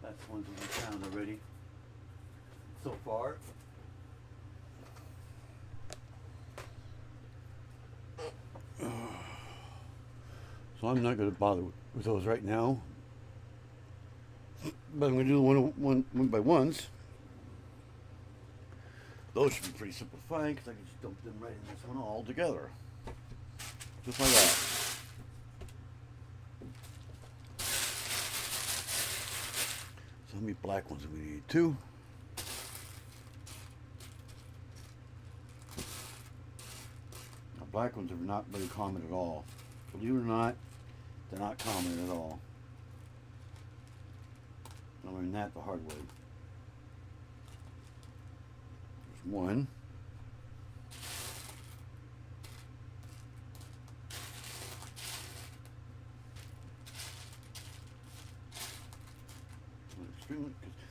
That's the ones that we found already so far. So I'm not going to bother with those right now. But I'm going to do one by ones. Those should be pretty simple to find because I can just dump them right in this one all together. Just like that. So how many black ones do we need? 2. Now, black ones are not very common at all. Believe it or not, they're not common at all. I learned that the hard way. There's 1.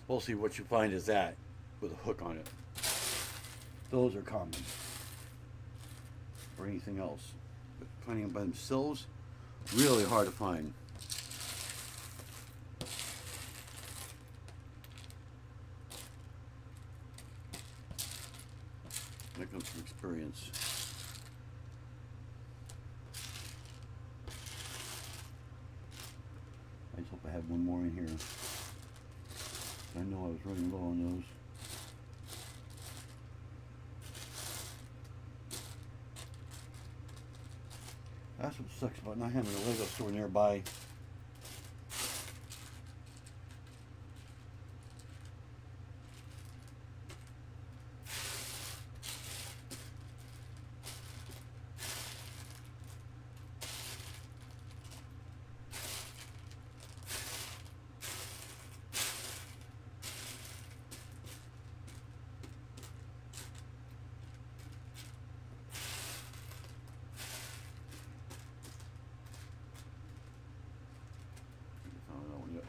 We'll see what you find is that with a hook on it. Those are common. Or anything else. But finding them by themselves, really hard to find. That comes from experience. I just hope I have one more in here. I know I was running low on those. That's what sucks about not having a Lego store nearby.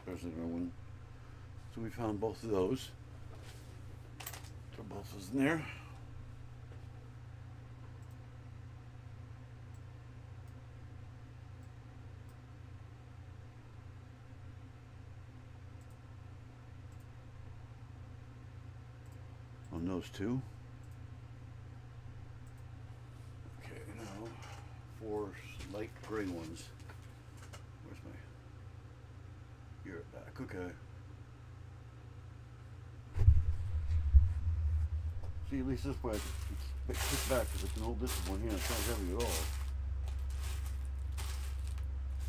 There's another one. So we found both of those. Throw both of those in there. On those two. Okay, now 4 light gray ones. Where's my... You're back, okay. See, at least this way I can kick back because I can hold this one here. It's not heavy at all.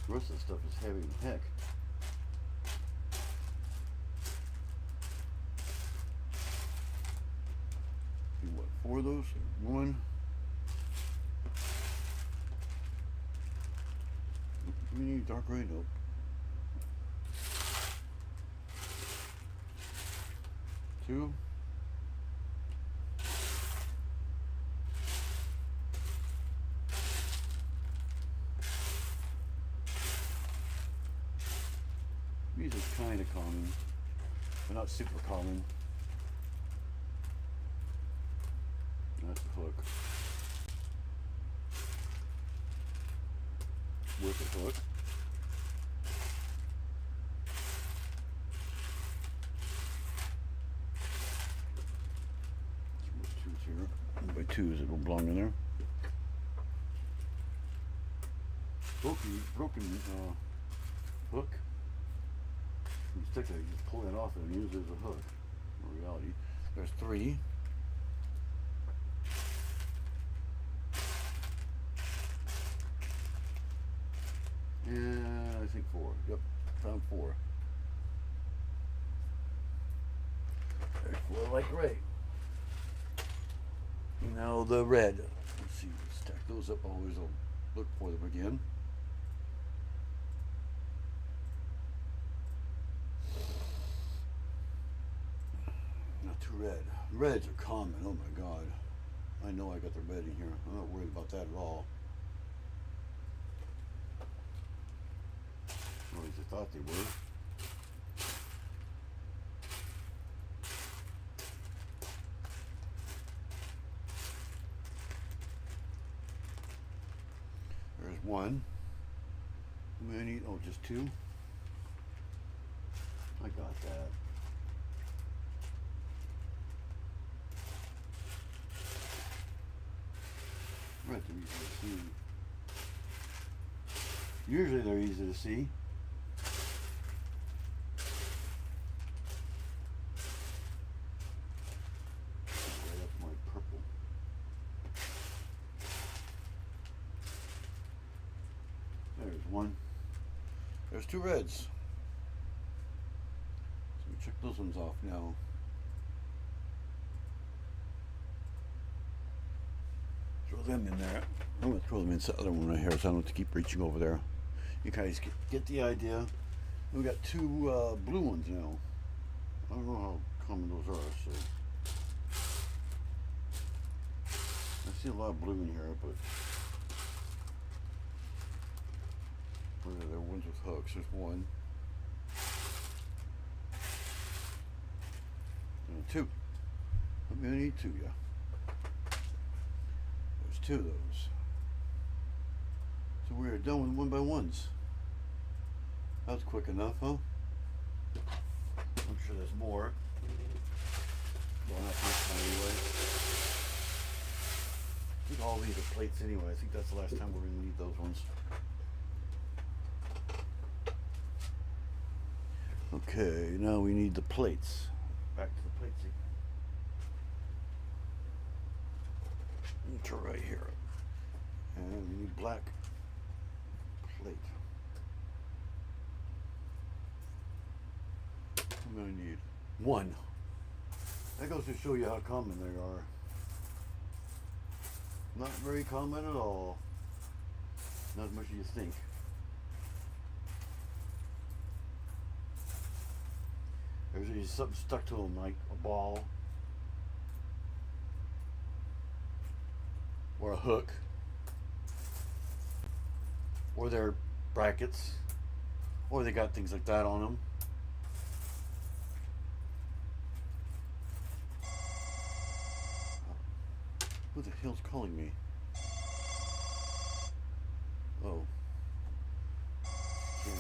The rest of the stuff is heavy as heck. See what, 4 of those? 1. Do we need dark gray? Nope. Two. These are kind of common, but not super common. That's a hook. With a hook. By 2s it will belong in there. Broken hook. You stick it, you just pull it off and use it as a hook. In reality, there's 3. And I think 4. Yep, found 4. There's 4 like gray. Now the red. Let's see, stack those up. Always I'll look for them again. Not too red. Reds are common. Oh my God. I know I got the red in here. I'm not worried about that at all. Or at least I thought they were. There's 1. How many? Oh, just 2. I got that. Right, they're easy to see. Usually they're easy to see. Right up my purple. There's 1. There's 2 reds. So we check those ones off now. Throw them in there. I'm going to throw them into the other one right here so I don't have to keep reaching over there. You guys get the idea. We got 2 blue ones now. I don't know how common those are. So I see a lot of blue in here, but they're ones with hooks. There's 1 and 2. I'm going to need 2, yeah. 2 of those. we are done with 1x1s. That was quick enough, huh? I'm sure there's more. Well, not this time anyway. I think all these are plates anyway. I think that's the last time we're going to need those ones. Okay, now we need the plates. Back to the plates. To right here. And we need black plate. How many I need? One. That goes to show you how common they are. Not very common at all. Not as much as you think. There's usually something stuck to them, like a ball or a hook, or their brackets, or they got things like that on them. Who the hell's calling me? Oh. Kim.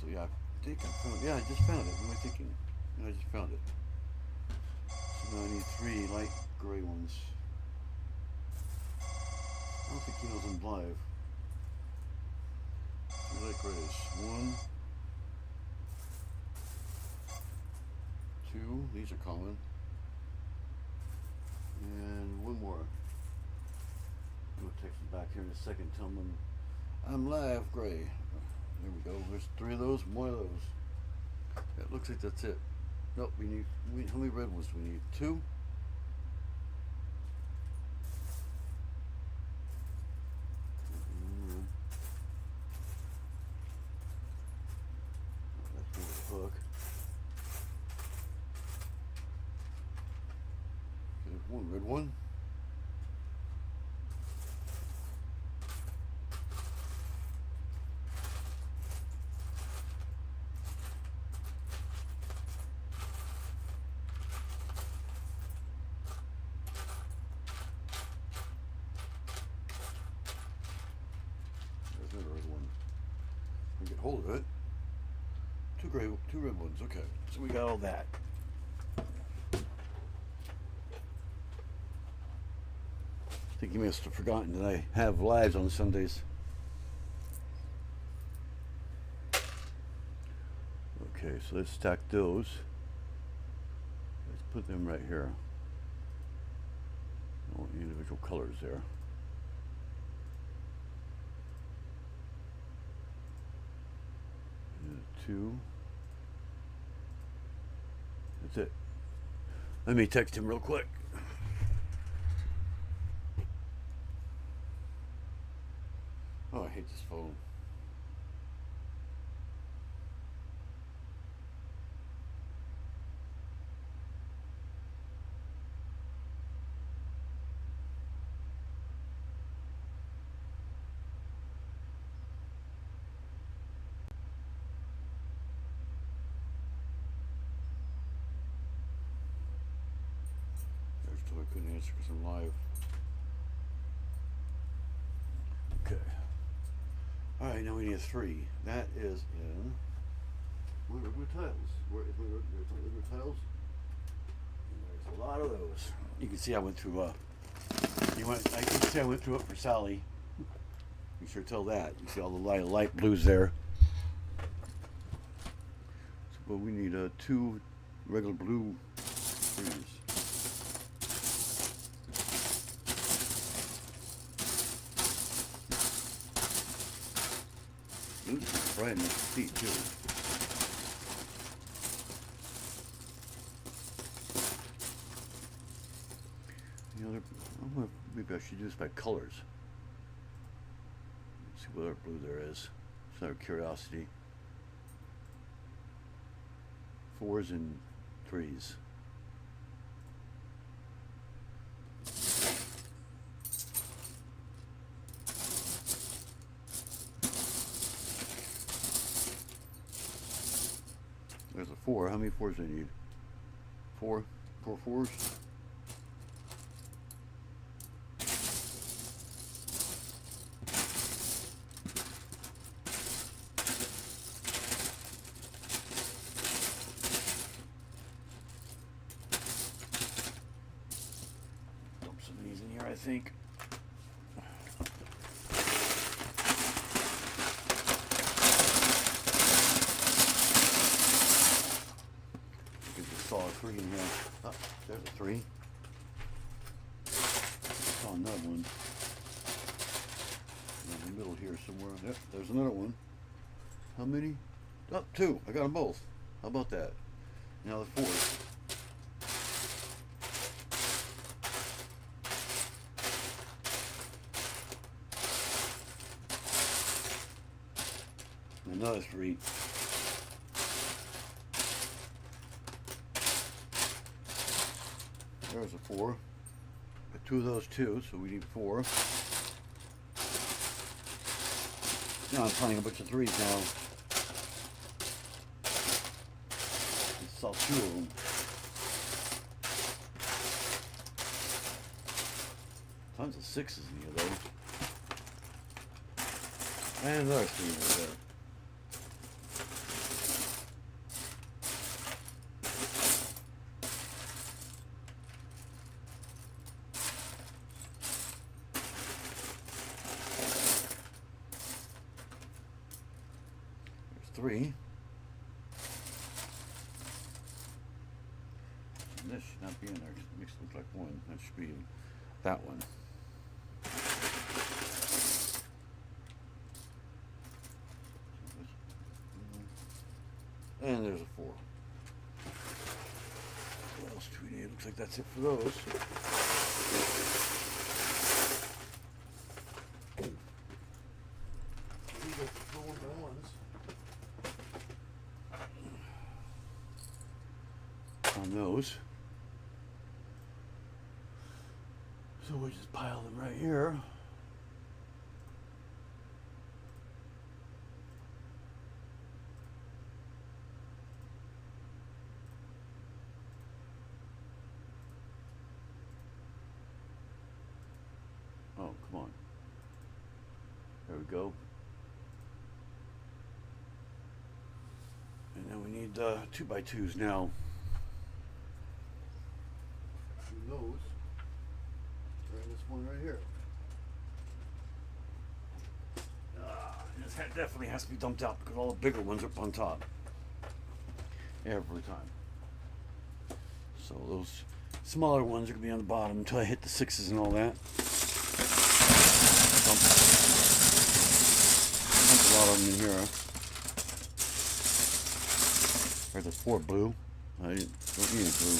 So yeah, I think I found, yeah, I just found it. What am I thinking? Yeah, I just found it. So now I need 3 light gray ones. I don't think he knows I'm live. 3 light grays. 1, 2, these are common. And 1 more. I'm gonna text him back here in a second, tell him I'm live, gray. There we go. There's 3 of those, 1 of those. It looks like that's it. Nope, how many red ones do we need? 2? That's the hook. There's 1 red one. There's another red one. We get hold of it. 2 red ones. Okay, so we got all that. I think you must have forgotten that I have lives on Sundays. Okay, so let's stack those. Let's put them right here. I want individual colors there. And 2. That's it. Let me text him real quick. Oh, I hate this phone. I couldn't answer because I'm live. Okay. Alright, now we need a 3. That is in my regular tiles. Where is my regular tiles? And there's a lot of those. You can see I went through I can see I went through it for Sally. You can sure tell that. You see all the light blues there. So, but we need 2 regular blue 3s. Right in the feet too. Maybe I should do this by colors. Let's see what other blue there is. It's another curiosity. 4s and 3s. There's a 4. How many 4s do I need? 4? 4 4s? think. Get the saw 3 in here. Oh, there's a 3. Saw another one. In the middle here somewhere. Yep, there's another one. How many? Oh, 2. I got them both. How about that? Now the 4th. Another 3. There's a 4. Got 2 of those too, so we need 4. Now I'm playing a bunch of 3s now. I saw 2 of them. Tons of 6s in here though. And another 3 right there. There's 3. And this should not be in there because it makes it look like 1. That should be that one. And there's a 4. What else do we need? Looks like that's it for those. On those. So we just pile them right here. Oh, come on. There we go. And then we need 2x2s now. Those. Right, this one right here. This definitely has to be dumped out because all the bigger ones are up on top. Every time. So those smaller ones are going to be on the bottom until I hit the 6s and all that. Dump a lot of them in here. There's a 4 blue. I don't need a blue.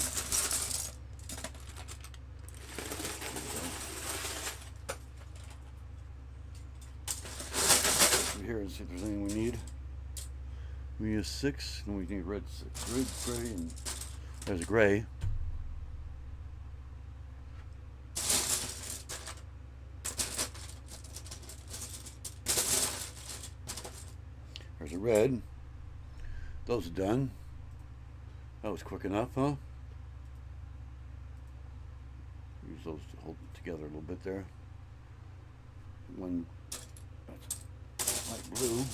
Here and see if there's anything we need. We need a 6, and we need red 6. Red, gray, and there's a gray. There's a red. Those are done. That was quick enough, huh? Use those to hold it together a little bit there. One light blue.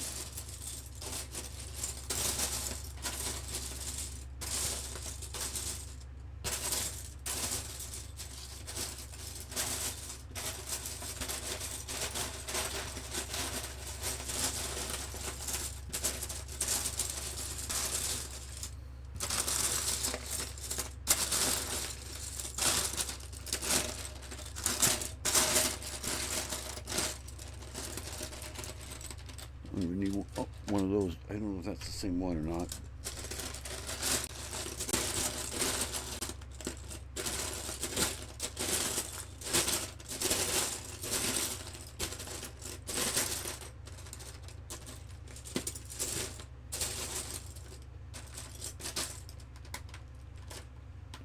We need one of those. I don't know if that's the same one or not.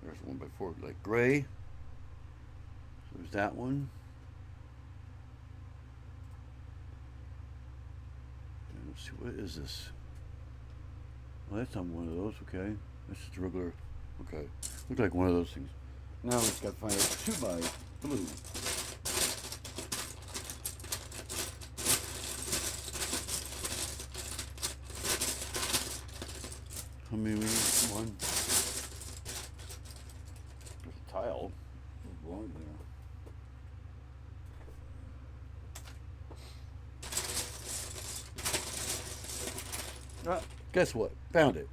There's 1x4 like gray. There's that one. Let's see, what is this? Well, that's not one of those, okay. That's just a regular, okay. Looks like one of those things. Now we've got to find a 2x blue. How many we need? 1. There's a tile. What's wrong there? Guess what? Found it.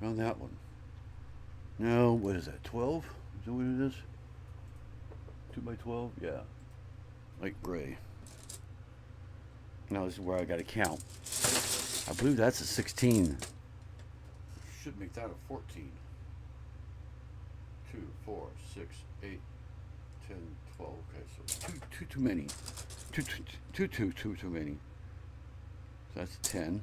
Found that one. No, what is that? 12? Is that what it is? 2 by 12? Yeah. Light gray. Now this is where I got to count. I believe that's a 16. Should make that a 14. 2, 4, 6, 8, 10, 12. Okay, so too many. Too many. So that's 10.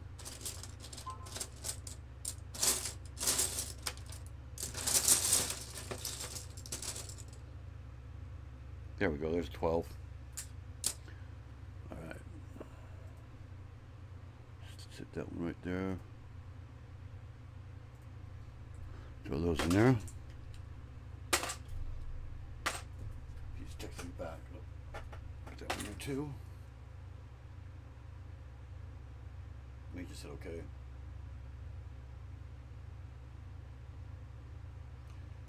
There we go. There's 12. All right. Sit that one right there. Throw those in there. He's texting back. Put that one there too. He just said okay.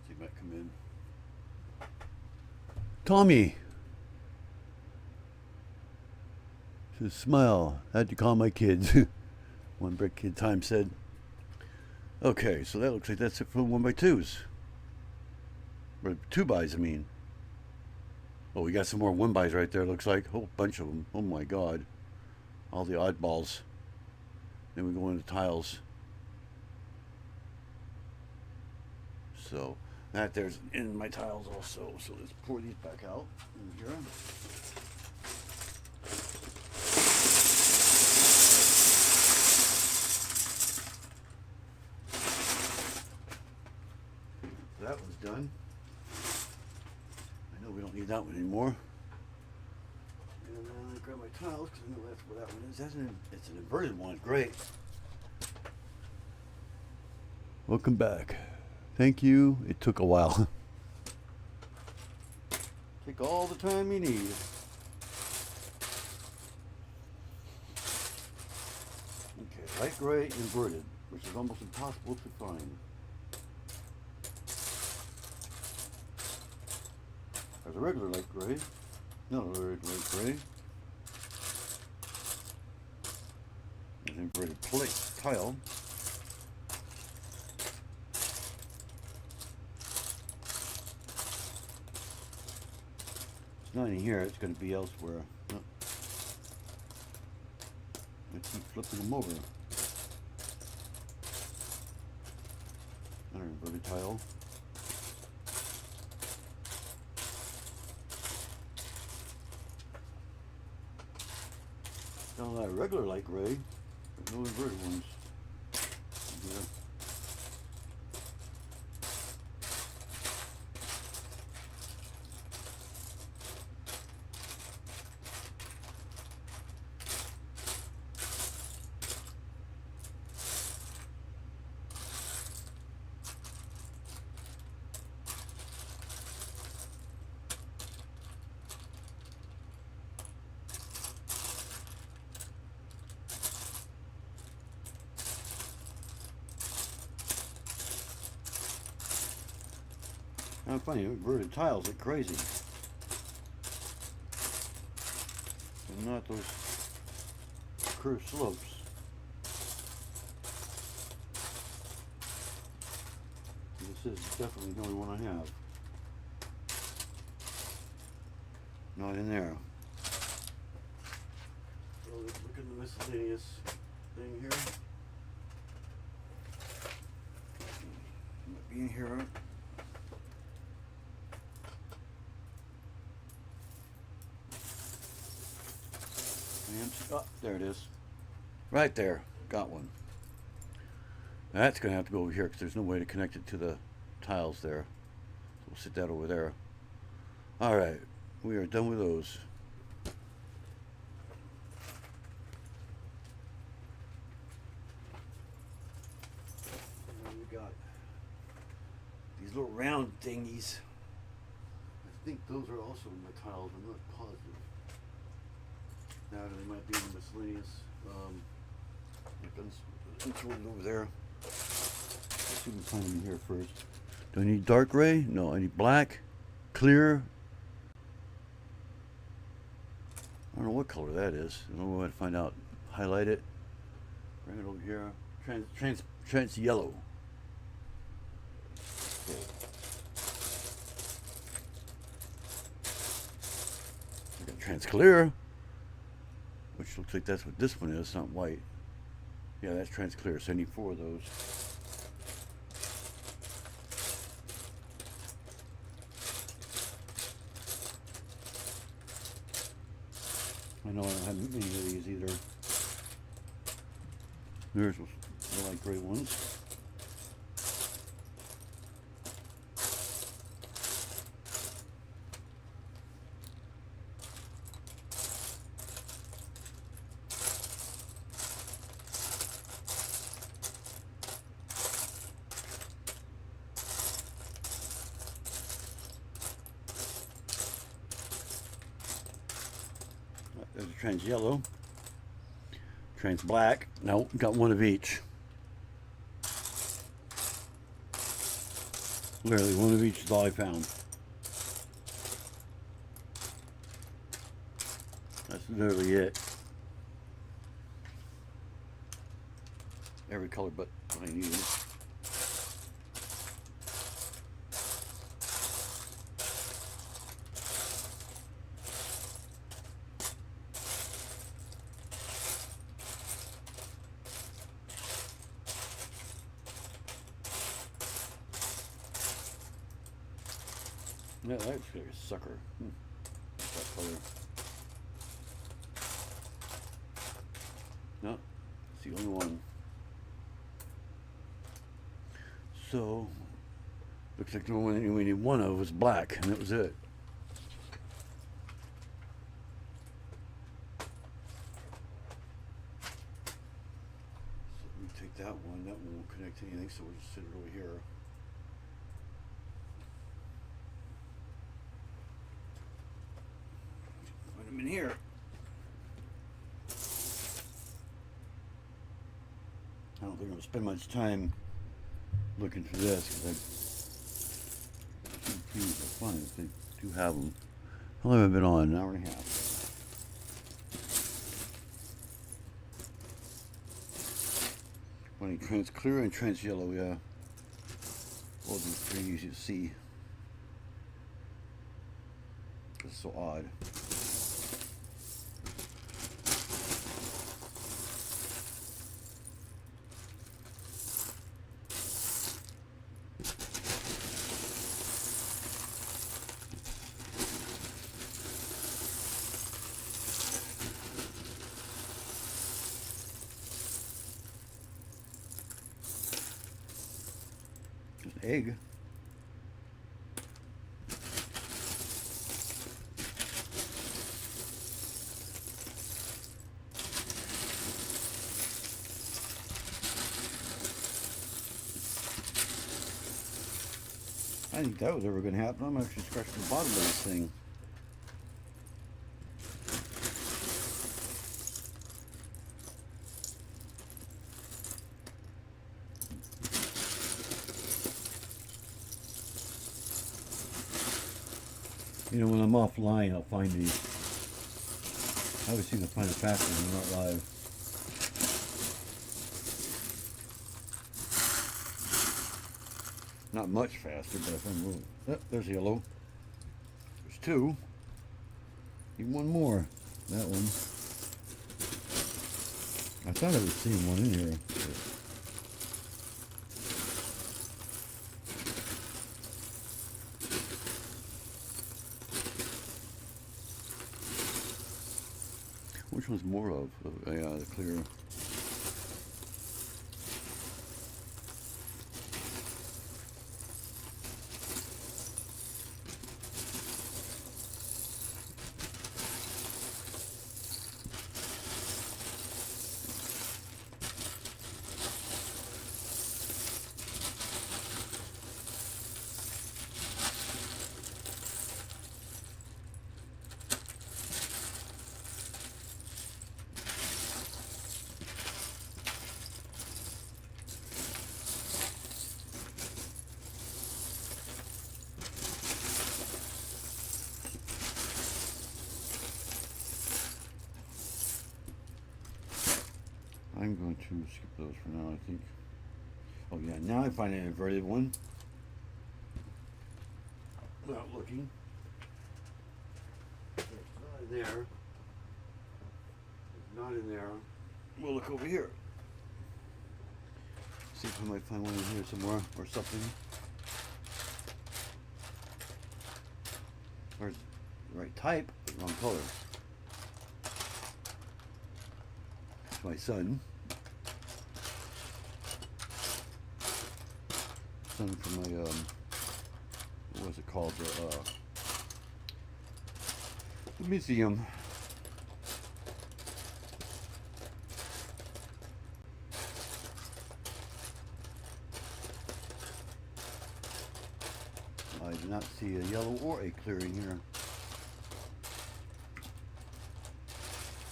See, he might come in. Tommy says, smile. Had to call my kids. One break kid time said. Okay, so that looks like that's it for 1x2s. Or 2x, I mean. Oh, we got some more 1x's right there, looks like. A whole bunch of them. Oh my god. All the oddballs. Then we go into tiles. So that there's in my tiles also. So let's pour these back out in here. That one's done. I know we don't need that one anymore. And then I grab my tiles because I know that's what that one is. It's an inverted one. It's great. Welcome back. Thank you. It took a while. Take all the time you need. Okay, light gray inverted, which is almost impossible to find. There's a regular light gray. No, regular light gray. There's an inverted plate tile. It's not in here, it's going to be elsewhere. No. I keep flipping them over. Another inverted tile. Got a lot of regular light gray, but no inverted ones. Yeah. I'm finding inverted tiles like crazy. And not those curved slopes. This is definitely the only one I have. Not in there. So let's look at the miscellaneous thing here. Might be in here. Oh, there it is. Right there. Got one. That's going to have to go over here because there's no way to connect it to the tiles there. So we'll sit that over there. Alright. We are done with those. And we got these little round thingies. I think those are also in the tiles. I'm not positive. Now they might be in the miscellaneous weapons. Let's throw it over there. Let's see what's in here first. Do I need dark gray? No, I need black, clear, I don't know what color that is. I don't know how to find out. Highlight it. Bring it over here. Trans yellow. Okay. I got trans clear, which looks like that's what this one is, not white. Yeah, that's trans clear. So I need 4 of those. I know I don't have many of these either. There's the light gray ones. There's a trans yellow, trans black. No, got 1 of each. Literally 1 of each is all I found. That's literally it. Every color but what I need. Yeah, that's like a sucker. That color. No, it's the only one. So, looks like the one we need 1 of was black, and that was it. So we take that one. That one won't connect to anything, so we'll just sit it over here. Put them in here. I don't think I'm going to spend much time looking for this because I find if they do have them. How long have I been on? An hour and a half. Running trans clear and trans yellow, yeah. Both are pretty easy to see. It's so odd. Egg. I didn't think that was ever going to happen. I'm actually scratching the bottom of this thing. You know, when I'm offline, I'll find these. I always seem to find it faster when I'm not live. Not much faster, but if I'm moving. Oh, there's yellow. There's 2. Need 1 more. That one. I thought I was seeing 1 in here. Which one's more of? Yeah, the clear. I'm going to skip those for now, I think. Oh yeah, now I find an inverted one. Without looking. It's not in there. It's not in there. We'll look over here. See if I might find one in here somewhere or something. Or the right type, but wrong color. It's my son. Son from my what was it called? The museum. I do not see a yellow or a clear in here.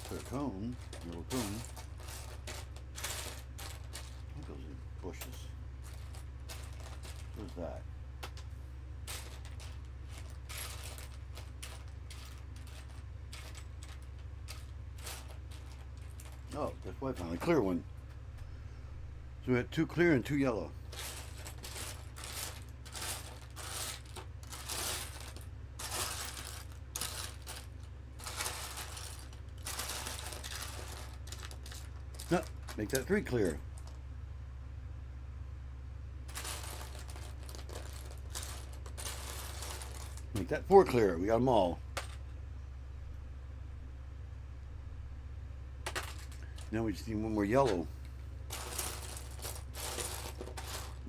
Clear cone, yellow cone. What goes in bushes? What's that? Oh, that's why I found a clear one. So we had 2 clear and 2 yellow. No, make that 3 clear. Make that 4 clear. We got them all. Now we just need one more yellow.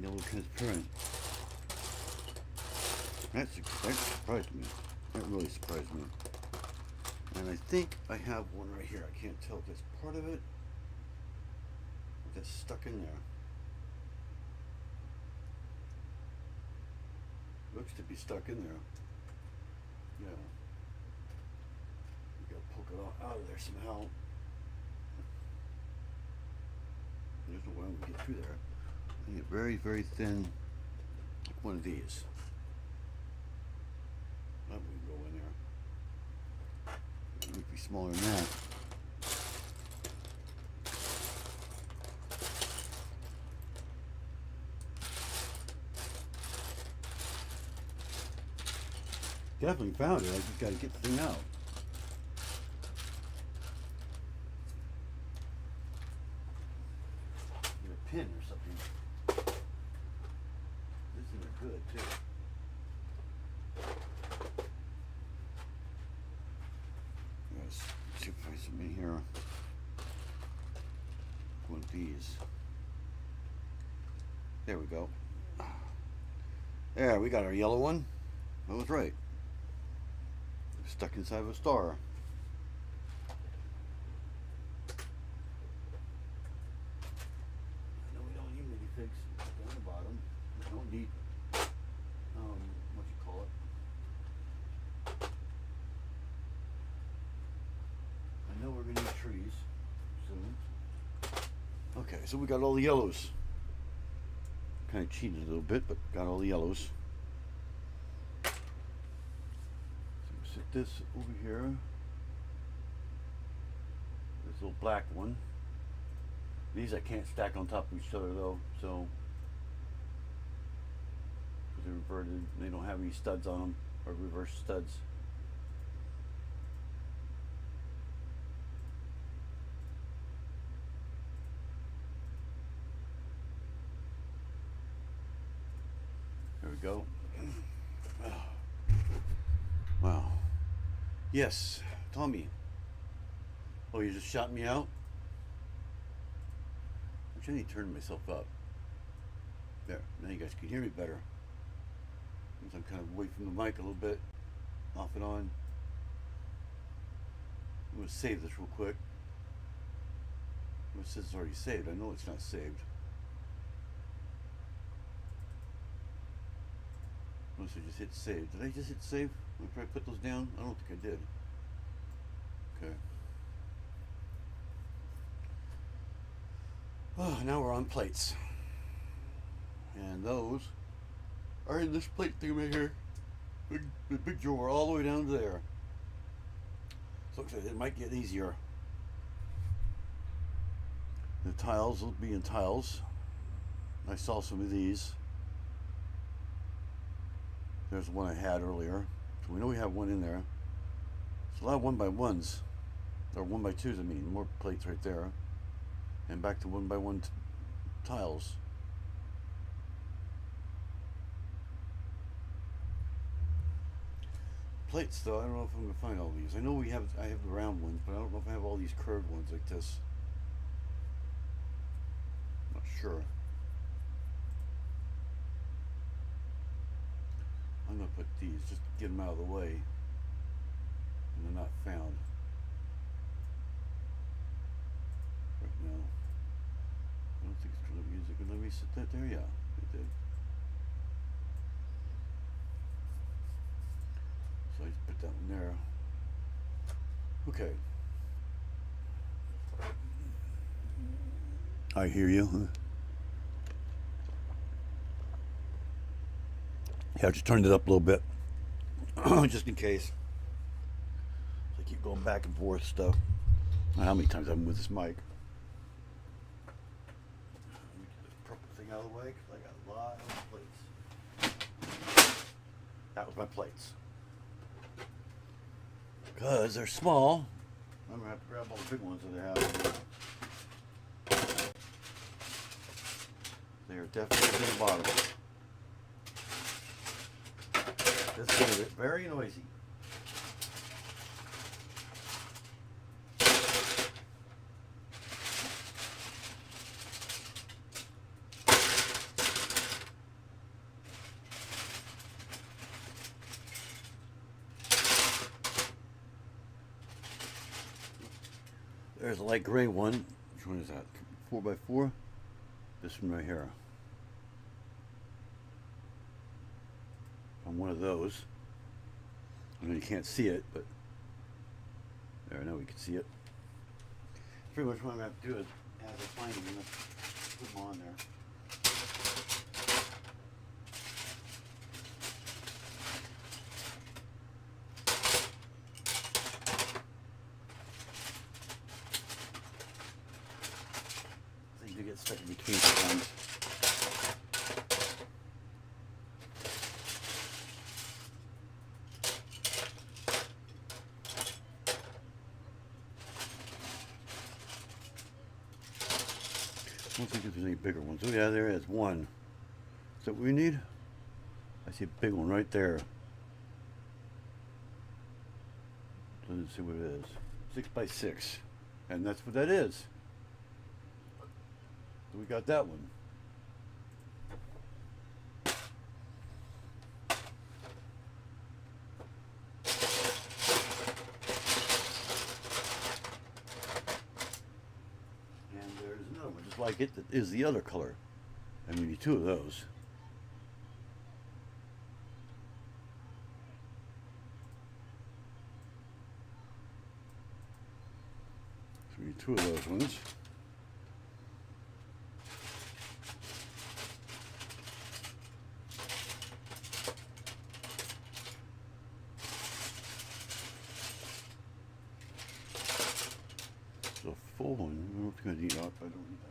Yellow transparent. That surprised me. That really surprised me. And I think I have one right here. I can't tell if that's part of it. That's stuck in there. Looks to be stuck in there. Yeah. We gotta poke it out of there somehow. There's no way we can get through there. I need a very, very thin, like one of these. That would go in there. It would be smaller than that. Definitely found it. I just got to get the thing out. Get a pin or something. This thing is good too. Let's see if I find some in here. One of these. There we go. There, we got our yellow one. I was right. Stuck inside of a star. I know we don't need minifigs down the bottom. We don't need what you call it. I know we're gonna need trees soon. Okay, so we got all the yellows. Kind of cheated a little bit, but got all the yellows. Sit this over here. This little black one. These I can't stack on top of each other though, so because they're inverted, they don't have any studs on them or reverse studs. There we go. Wow. Yes, Tommy. Oh, you just shot me out? I need to turn myself up. There, now you guys can hear me better. I'm kind of away from the mic a little bit, off and on. I'm going to save this real quick. It says it's already saved. I know it's not saved. Unless I just hit save. Did I just hit save? After I put those down? I don't think I did. Okay. Oh, now we're on plates. And those are in this plate thing right here. The big drawer all the way down to there. So looks like it might get easier. The tiles will be in tiles. I saw some of these. There's one I had earlier. So we know we have one in there. It's a lot of 1x1s. Or 1x2s, I mean. More plates right there. And back to 1x1 tiles. Plates, though, I don't know if I'm going to find all these. I know I have the round ones, but I don't know if I have all these curved ones like this. Not sure. I'm going to put these, just to get them out of the way. And they're not found. Right now. I don't think it's going to be, is it going to let me sit that there? Yeah, it did. So I just put that one there. Okay. I hear you. Yeah, I just turned it up a little bit. Just in case. So I keep going back and forth stuff. I don't know how many times I've been with this mic. Let me get this purple thing out of the way because I got a lot of plates. That was my plates. Because they're small, I'm going to have to grab all the big ones that I have. They are definitely in the bottom. This is going to get very noisy. There's a light gray one. Which one is that? 4x4? This one right here. On one of those. I know you can't see it, but there, now we can see it. Pretty much what I'm going to have to do is, as I find them, I'm going to put them on there. To get stuck in between sometimes. I don't think there's any bigger ones. Oh yeah, there is one. Is that what we need? I see a big one right there. Doesn't see what it is. 6x6. And that's what that is. So we got that one. And there's another one just like it that is the other color. And we need two of those. So we need two of those ones. The full one, I don't know if it's going to eat up. I don't need that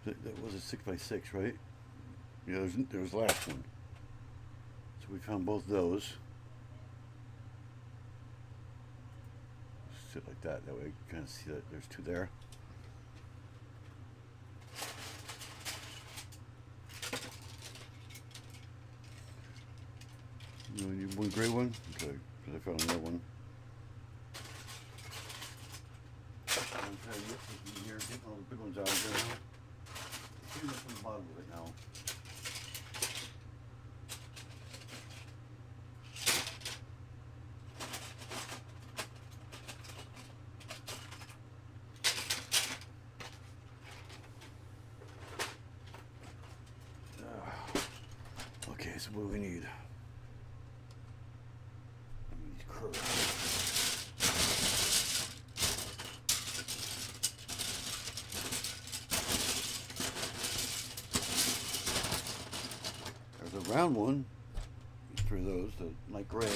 one. That was a 6x6, right? Yeah, there was the last one. So we found both those. Sit like that. That way you can kind of see that there's two there. You need one gray one? Okay, because I found another one. I'm trying to get this in here, get all the big ones out of there now. See what's on the bottom of it now. Okay, so what do we need? round one. 3 of those, the light gray.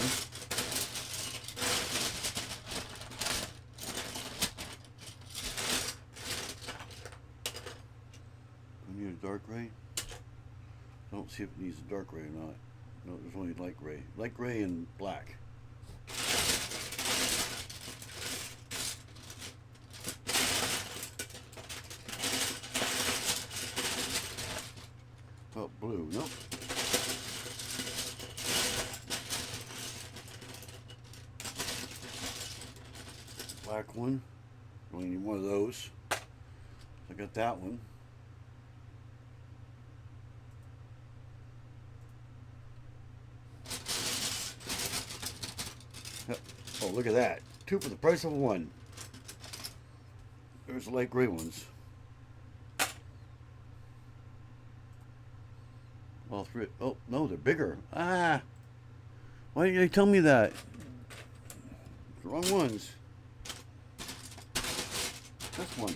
I need a dark gray. I don't see if it needs a dark gray or not. No, there's only light gray. Light gray and black. Oh, blue. Nope. Black one. Only need one of those. I got that one. Oh, look at that. 2 for the price of 1. There's the light gray ones. All 3. Oh, no, they're bigger. Ah! Why didn't you tell me that? The wrong ones. That's one.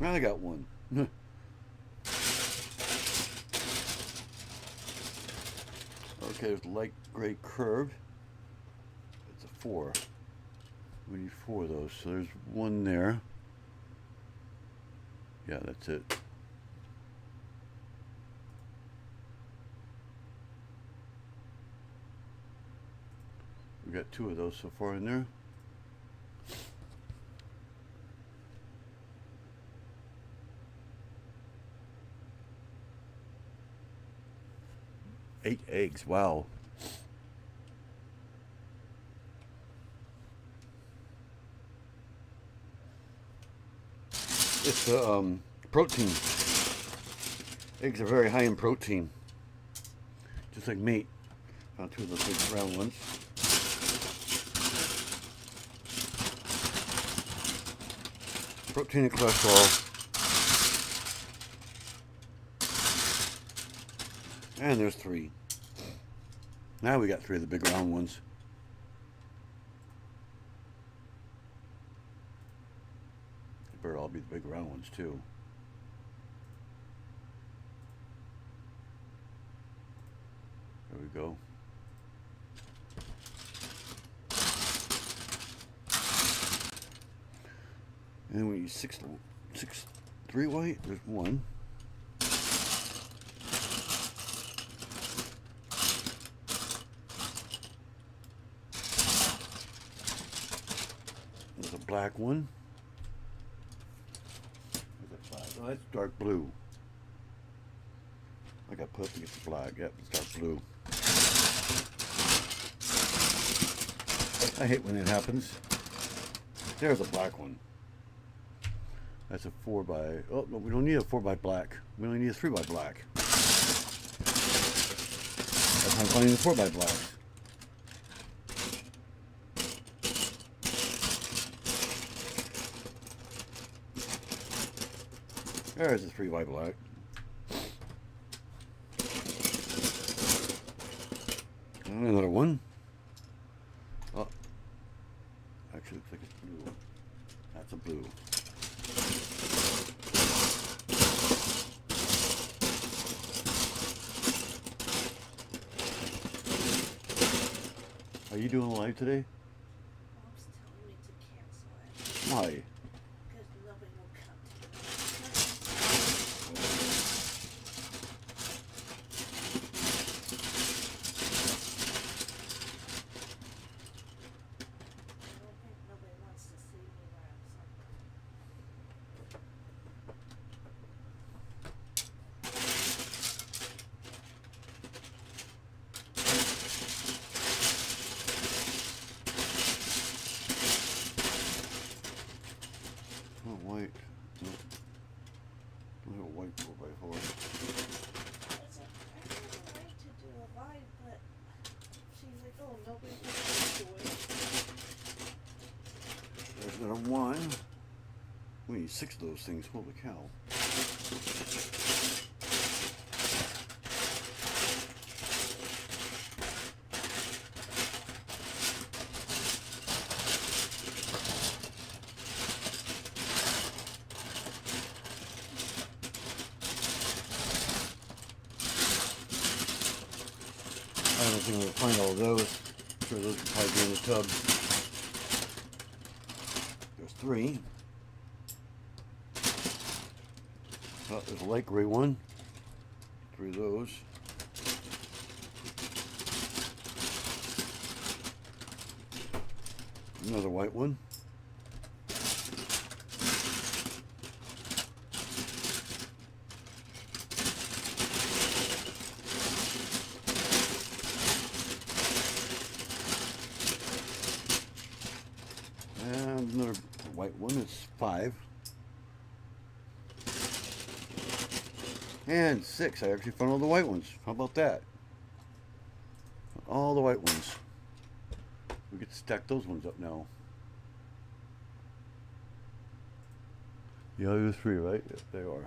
Now I got one. Okay, there's the light gray curved. It's a 4. We need 4 of those. So there's one there. Yeah, that's it. We got 2 of those so far in there. Eight eggs, wow. It's protein. Eggs are very high in protein. Just like meat. Found 2 of those big round ones. Protein and cholesterol. And there's 3. Now we got 3 of the big round ones. They better all be the big round ones too. There we go. And we need 3 white. There's 1. There's a black one. Oh, that's dark blue. I got put up against the black. Yep, it's dark blue. I hate when it happens. There's a black one. That's a 4 by. Oh no, we don't need a 4 by black. We only need a 3 by black. That's how I'm finding the 4 by blacks. There's a 3 by black. And another one. Oh, actually looks like it's blue. That's a blue. Are you doing live today? Mom's telling me to cancel it. Why? Because nobody will come to I don't think nobody wants to see me wrap something. Oh, white. No. Don't have a white 4x4. It's like, I have the right to do a live, but she's like, oh, nobody wants to do it. There's another 1. We need 6 of those things. Holy cow. guessing I'm gonna find all of those. Sure, those could probably be in the tub. There's 3. Oh, there's a light gray one. 3 of those. Another white one. And another white one. It's 5. And 6. I actually found all the white ones. How about that? All the white ones. We get to stack those ones up now. The other 3, right? Yep, they are.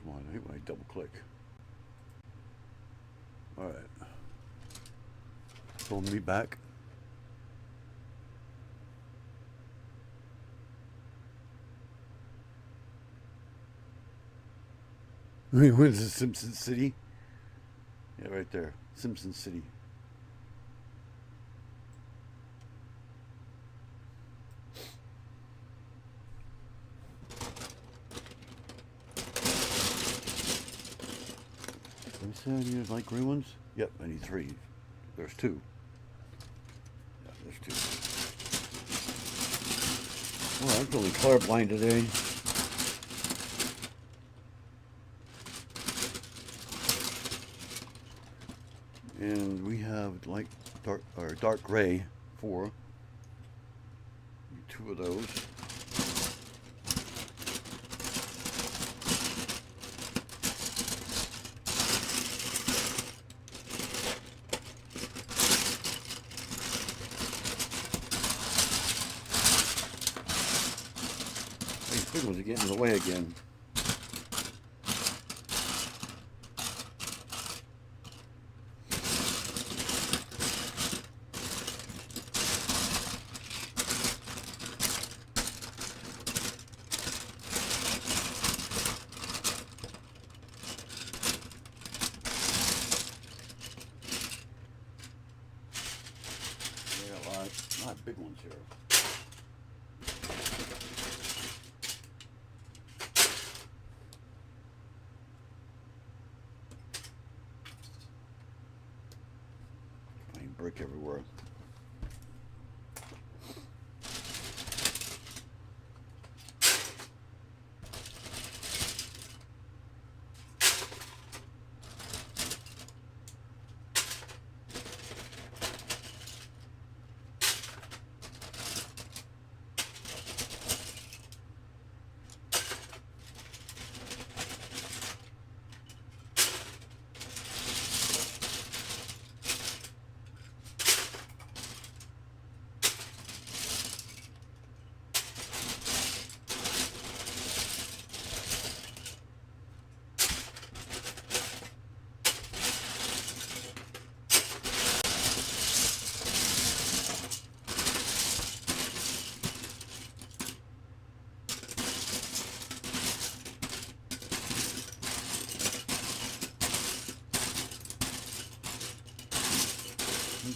Come on, I hate when I double click. Alright. Pull me back. What is this, Simpson City? Yeah, right there. Simpson City. You said I needed light green ones? Yep, I need 3. There's 2. Yeah, there's 2. Oh, I'm feeling colorblind today. And we have dark gray 4. Need 2 of those. These big ones are getting in the way again. A lot of big ones here. Finding brick everywhere.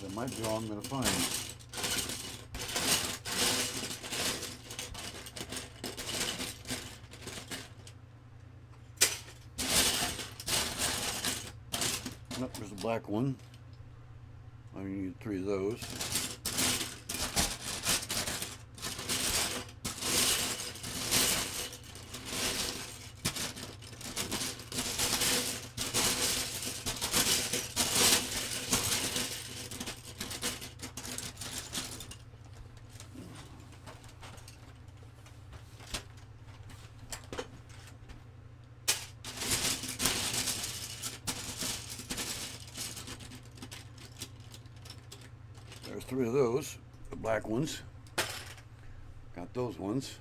That might be all I'm going to find. Nope, there's a black one. I need 3 of those. There's 3 of those, the black ones. Got those ones.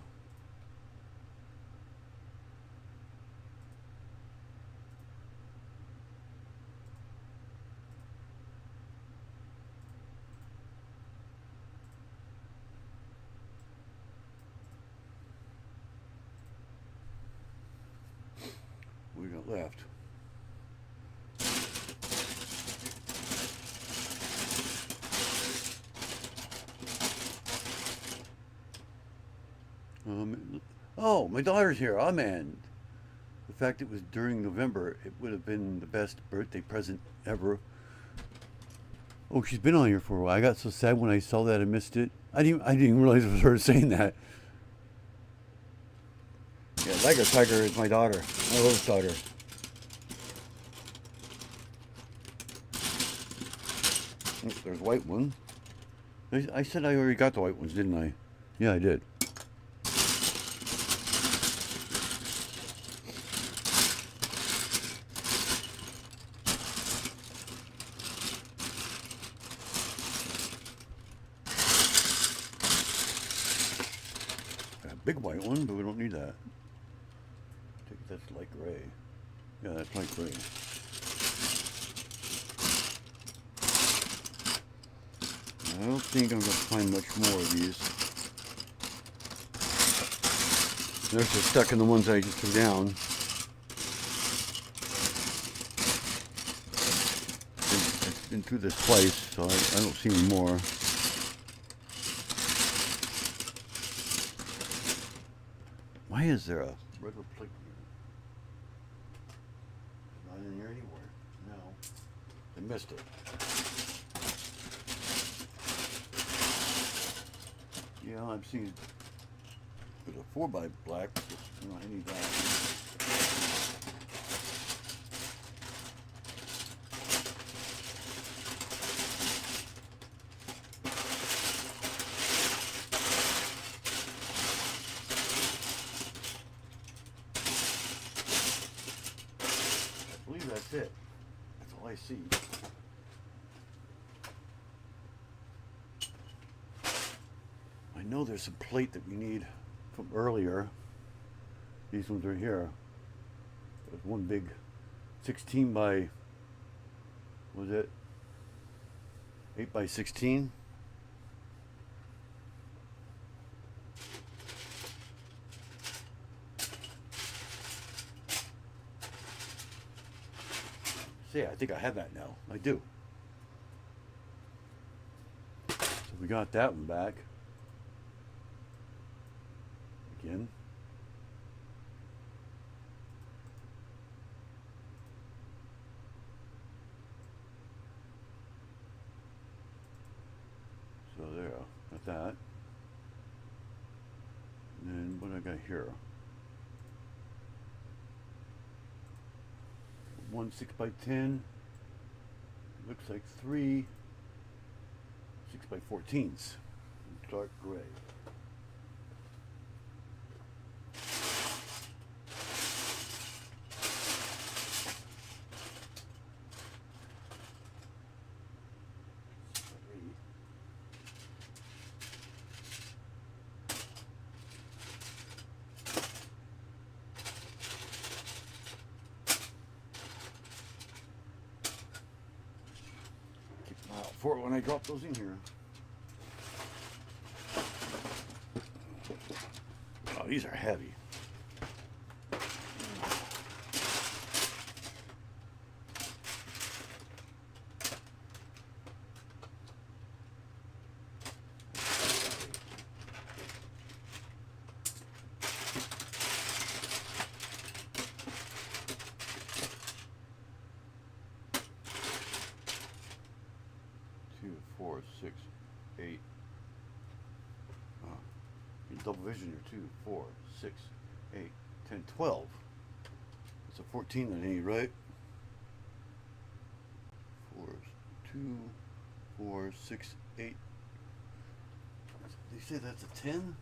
got left? Oh, my daughter's here. Oh man, the fact it was during November, it would have been the best birthday present ever. Oh, she's been on here for a while. I got so sad when I saw that I missed it. I didn't even realize it was her saying that. Yeah, Liger Tiger is my daughter. My oldest daughter. Oops, there's white one. I said I already got the white ones, didn't I? Yeah, I did. Big white one, but we don't need that. I think that's light gray. Yeah, that's light gray. I don't think I'm going to find much more of these. They're just stuck in the ones I just took down. I've been through this twice, so I don't see any more. Why is there a regular plate here? It's not in here anywhere. No. I missed it. Yeah, I'm seeing there's a 4x black. You know, I need that. I believe that's it. That's all I see. I know there's some plate that we need from earlier. These ones are here. There's one big 16 by, what was it? 8 by 16. See, I think I have that now. I do. So we got that one back. Again. So there, got that. And then what do I got here? One 6x10. Looks like three 6x14s. Dark gray. For it when I drop those in here. Oh, these are heavy. Four, 6, 8. In double vision here, 2, 4, 6, 8, 10, 12. It's a 14 that I need, right? 4, 2, 4, 6, 8. They say that's a 10?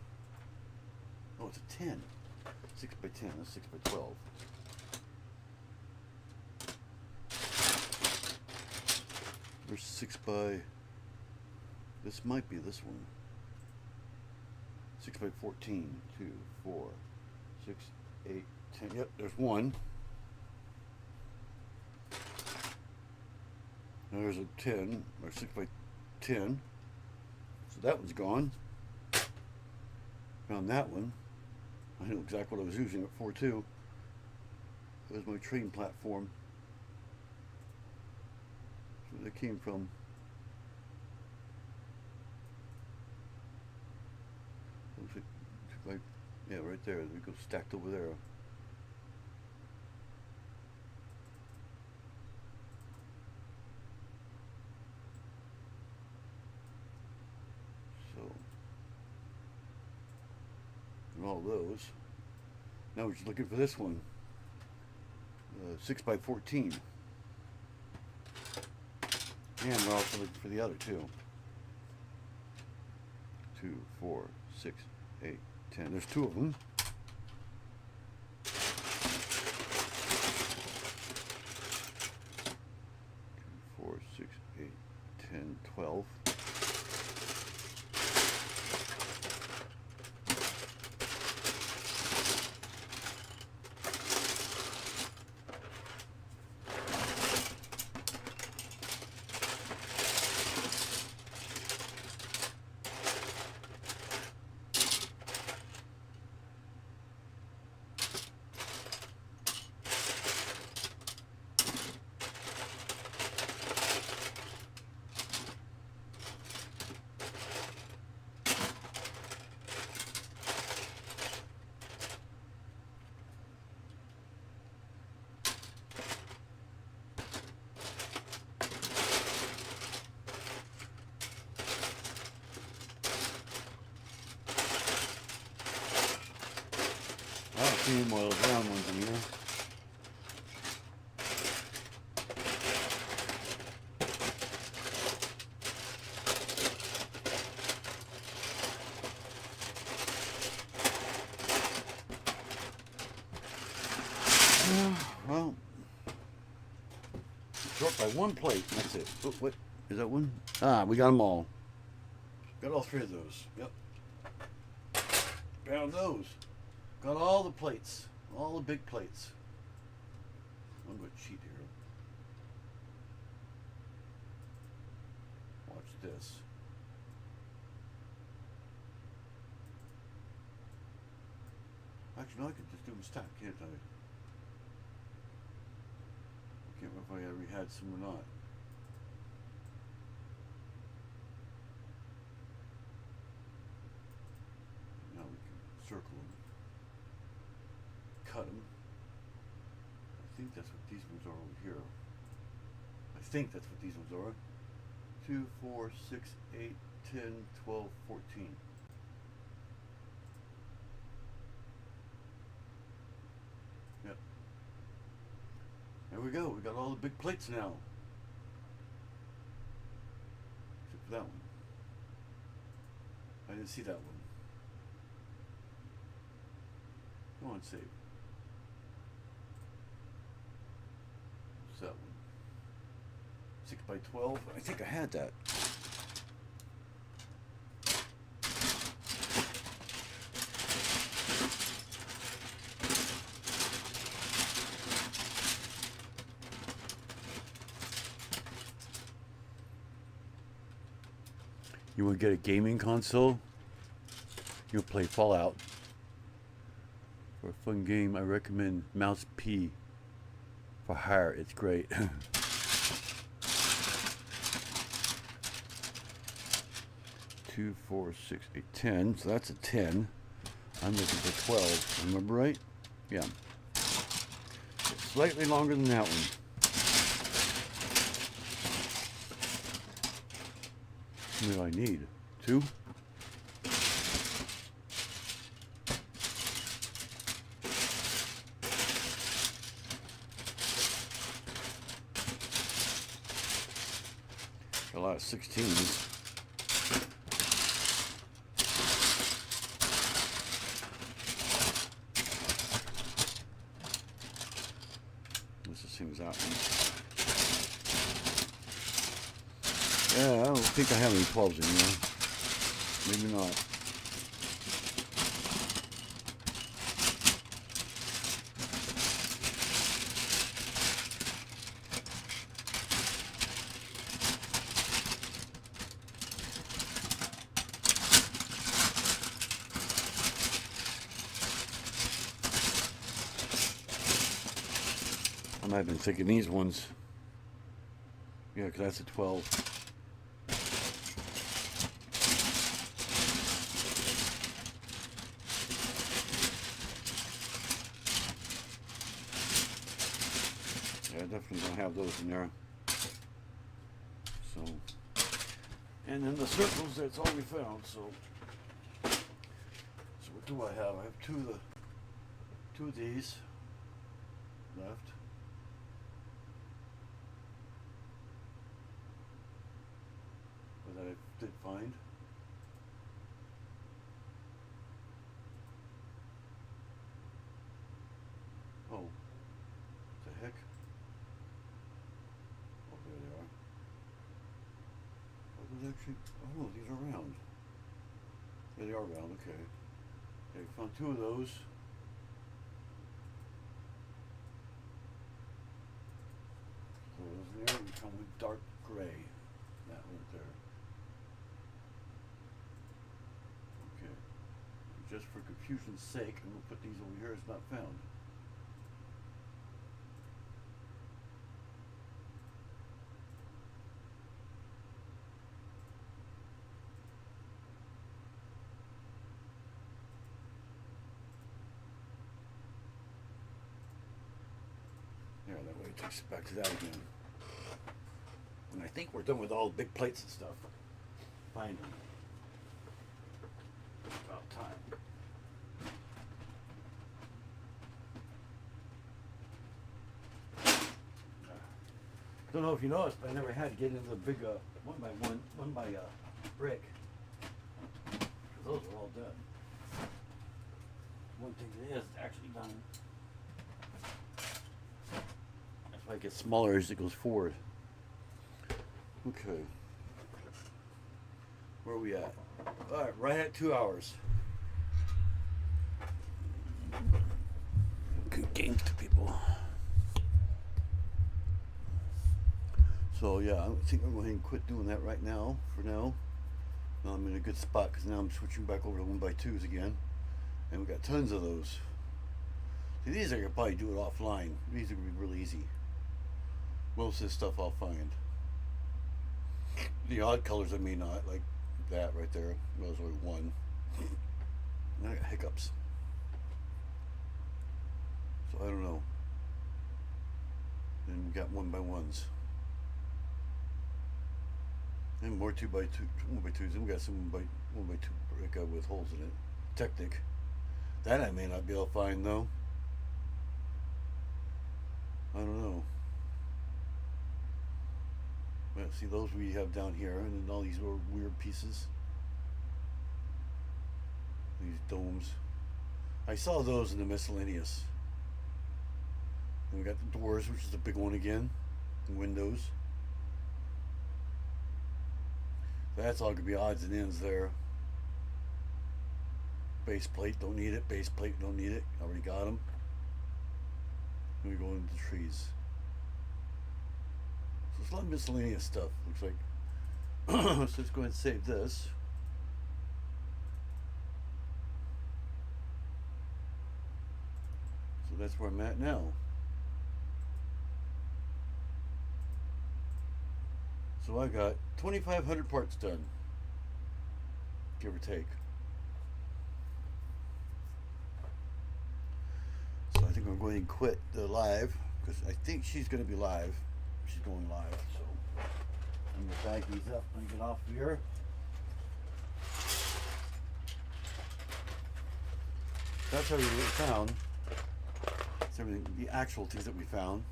Oh, it's a 10. 6 by 10, that's 6 by 12. There's 6 by... This might be this one. 6 by 14. 2, 4, 6, 8, 10. Yep, there's one. There's a 10, or 6 by 10. So that one's gone. Found that one. I knew exactly what I was using it for too. There's my train platform. That's where they came from. Looks like, yeah, right there. They go stacked over there. So, and all those. Now we're just looking for this one. 6x14. And we're also looking for the other two. 2, 4, 6, 8, 10. There's 2 of them. 2, 4, 6, 8, 10, 12. I don't see any more of those round ones in here. Well, short by 1 plate. That's it. Oh, what is that one? Ah, we got them all. Got all 3 of those. Yep. Found those. Got all the plates. All the big plates. I'm going to cheat here. Watch this. Actually, no, I could just do them stacked, can't I? I can't remember if I ever had some or not. Now we can circle them. Cut them. I think that's what these ones are over here. I think that's what these ones are. 2, 4, 6, 8, 10, 12, 14. Yep. There we go. We got all the big plates now. Except for that one. I didn't see that one. Come on, save. What's that one? 6x12. I think I had that. You want to get a gaming console? You'll play Fallout. For a fun game, I recommend Mouse P for hire. It's great. 2, 4, 6, 8, 10. So that's a 10. I'm looking for 12. Remember right? Yeah. It's slightly longer than that one. How many do I need? 2? A lot of 16s. This is things out. Yeah, I don't think I have any 12s in here. Maybe not. I've been thinking these ones. Yeah, 'cause that's a 12. Yeah, definitely gonna have those in there. So, and then the circles, that's all we found. So what do I have? I have two of these left. That I did find. Oh, what the heck? Oh, there they are. Are those actually? Oh, these are round. Yeah, they are round. Okay. Okay, found two of those. So those in there, we come with dark gray. That right there. Okay. Just for confusion's sake, I'm gonna put these over here as not found. Yeah, that way it takes it back to that again. And I think we're done with all the big plates and stuff. Finally. About time. Don't know if you noticed, but I never had to get into the big one by brick. 'Cause those are all done. One thing that is actually done. That's why it gets smaller as it goes forward. Okay. Where are we at? Alright, right at 2 hours. Good games to people. So yeah, I think I'm going to quit doing that right now, for now. Now I'm in a good spot because now I'm switching back over to 1x2s again. And we got tons of those. See, these I could probably do it offline. These are going to be really easy. Most of this stuff I'll find. The odd colors I may not, like that right there. That was only one. And I got hiccups. So I don't know. And we got 1x1s. And more 2x2, 1x2s. And we got some 1x2 brick with holes in it. Technic. That I may not be able to find though. I don't know. But see, those we have down here, and then all these weird pieces. These domes. I saw those in the miscellaneous. And we got the doors, which is the big one again. And windows. That's all gonna be odds and ends there. Base plate, don't need it. Base plate, don't need it. Already got them. And we go into the trees. So it's a lot of miscellaneous stuff, looks like. So let's go ahead and save this. So that's where I'm at now. So I got 2,500 parts done, give or take. So I think I'm going to quit the live because I think she's going to be live. She's going live, so I'm going to bag these up and get off of here. That's everything we found. That's everything, the actual things that we found.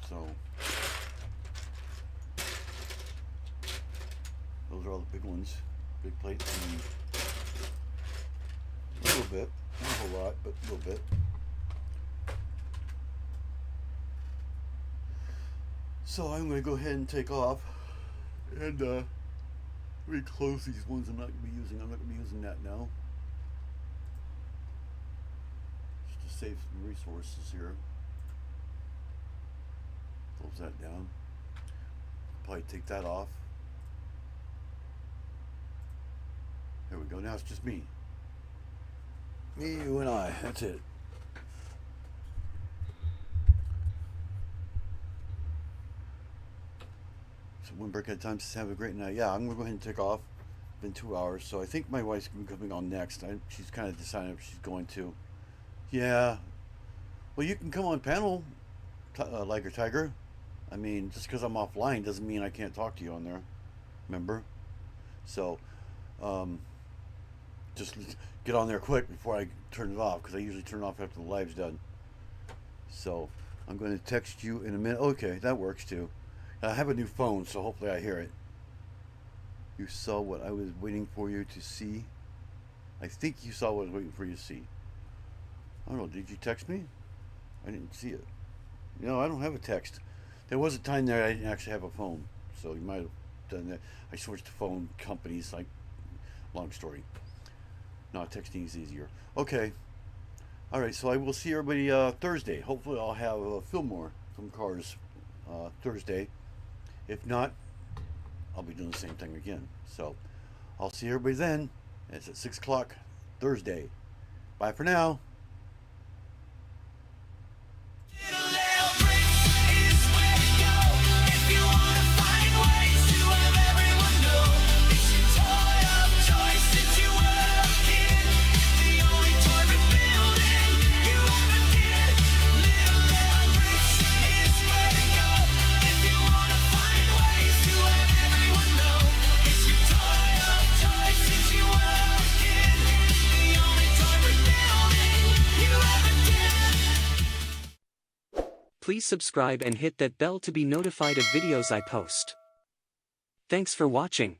So those are all the big ones, big plates, and a little bit, not a whole lot, but a little bit. So I'm going to go ahead and take off and reclose these ones I'm not going to be using. I'm not going to be using that now. Just to save some resources here. Close that down. Probably take that off. There we go. Now it's just me. Me, you, and I. That's it. Windbreak at times. Have a great night. Yeah, I'm gonna go ahead and take off. Been 2 hours, so I think my wife's gonna be coming on next. She's kind of deciding if she's going to. Yeah. Well, you can come on panel, Liger Tiger. I mean, just because I'm offline doesn't mean I can't talk to you on there. Remember? So, just get on there quick before I turn it off, because I usually turn it off after the live's done. So, I'm going to text you in a minute. Okay, that works too. I have a new phone, so hopefully I hear it. You saw what I was waiting for you to see. I think you saw what I was waiting for you to see. I don't know, did you text me? I didn't see it. No, I don't have a text. There was a time there I didn't actually have a phone, so you might have done that. I switched to phone companies, like, long story. No, texting is easier. Okay. Alright, so I will see everybody Thursday. Hopefully I'll have Fillmore from Cars Thursday. If not, I'll be doing the same thing again. So I'll see everybody then. It's at 6 o'clock Thursday. Bye for now. Please subscribe and hit that bell to be notified of videos I post. Thanks for watching.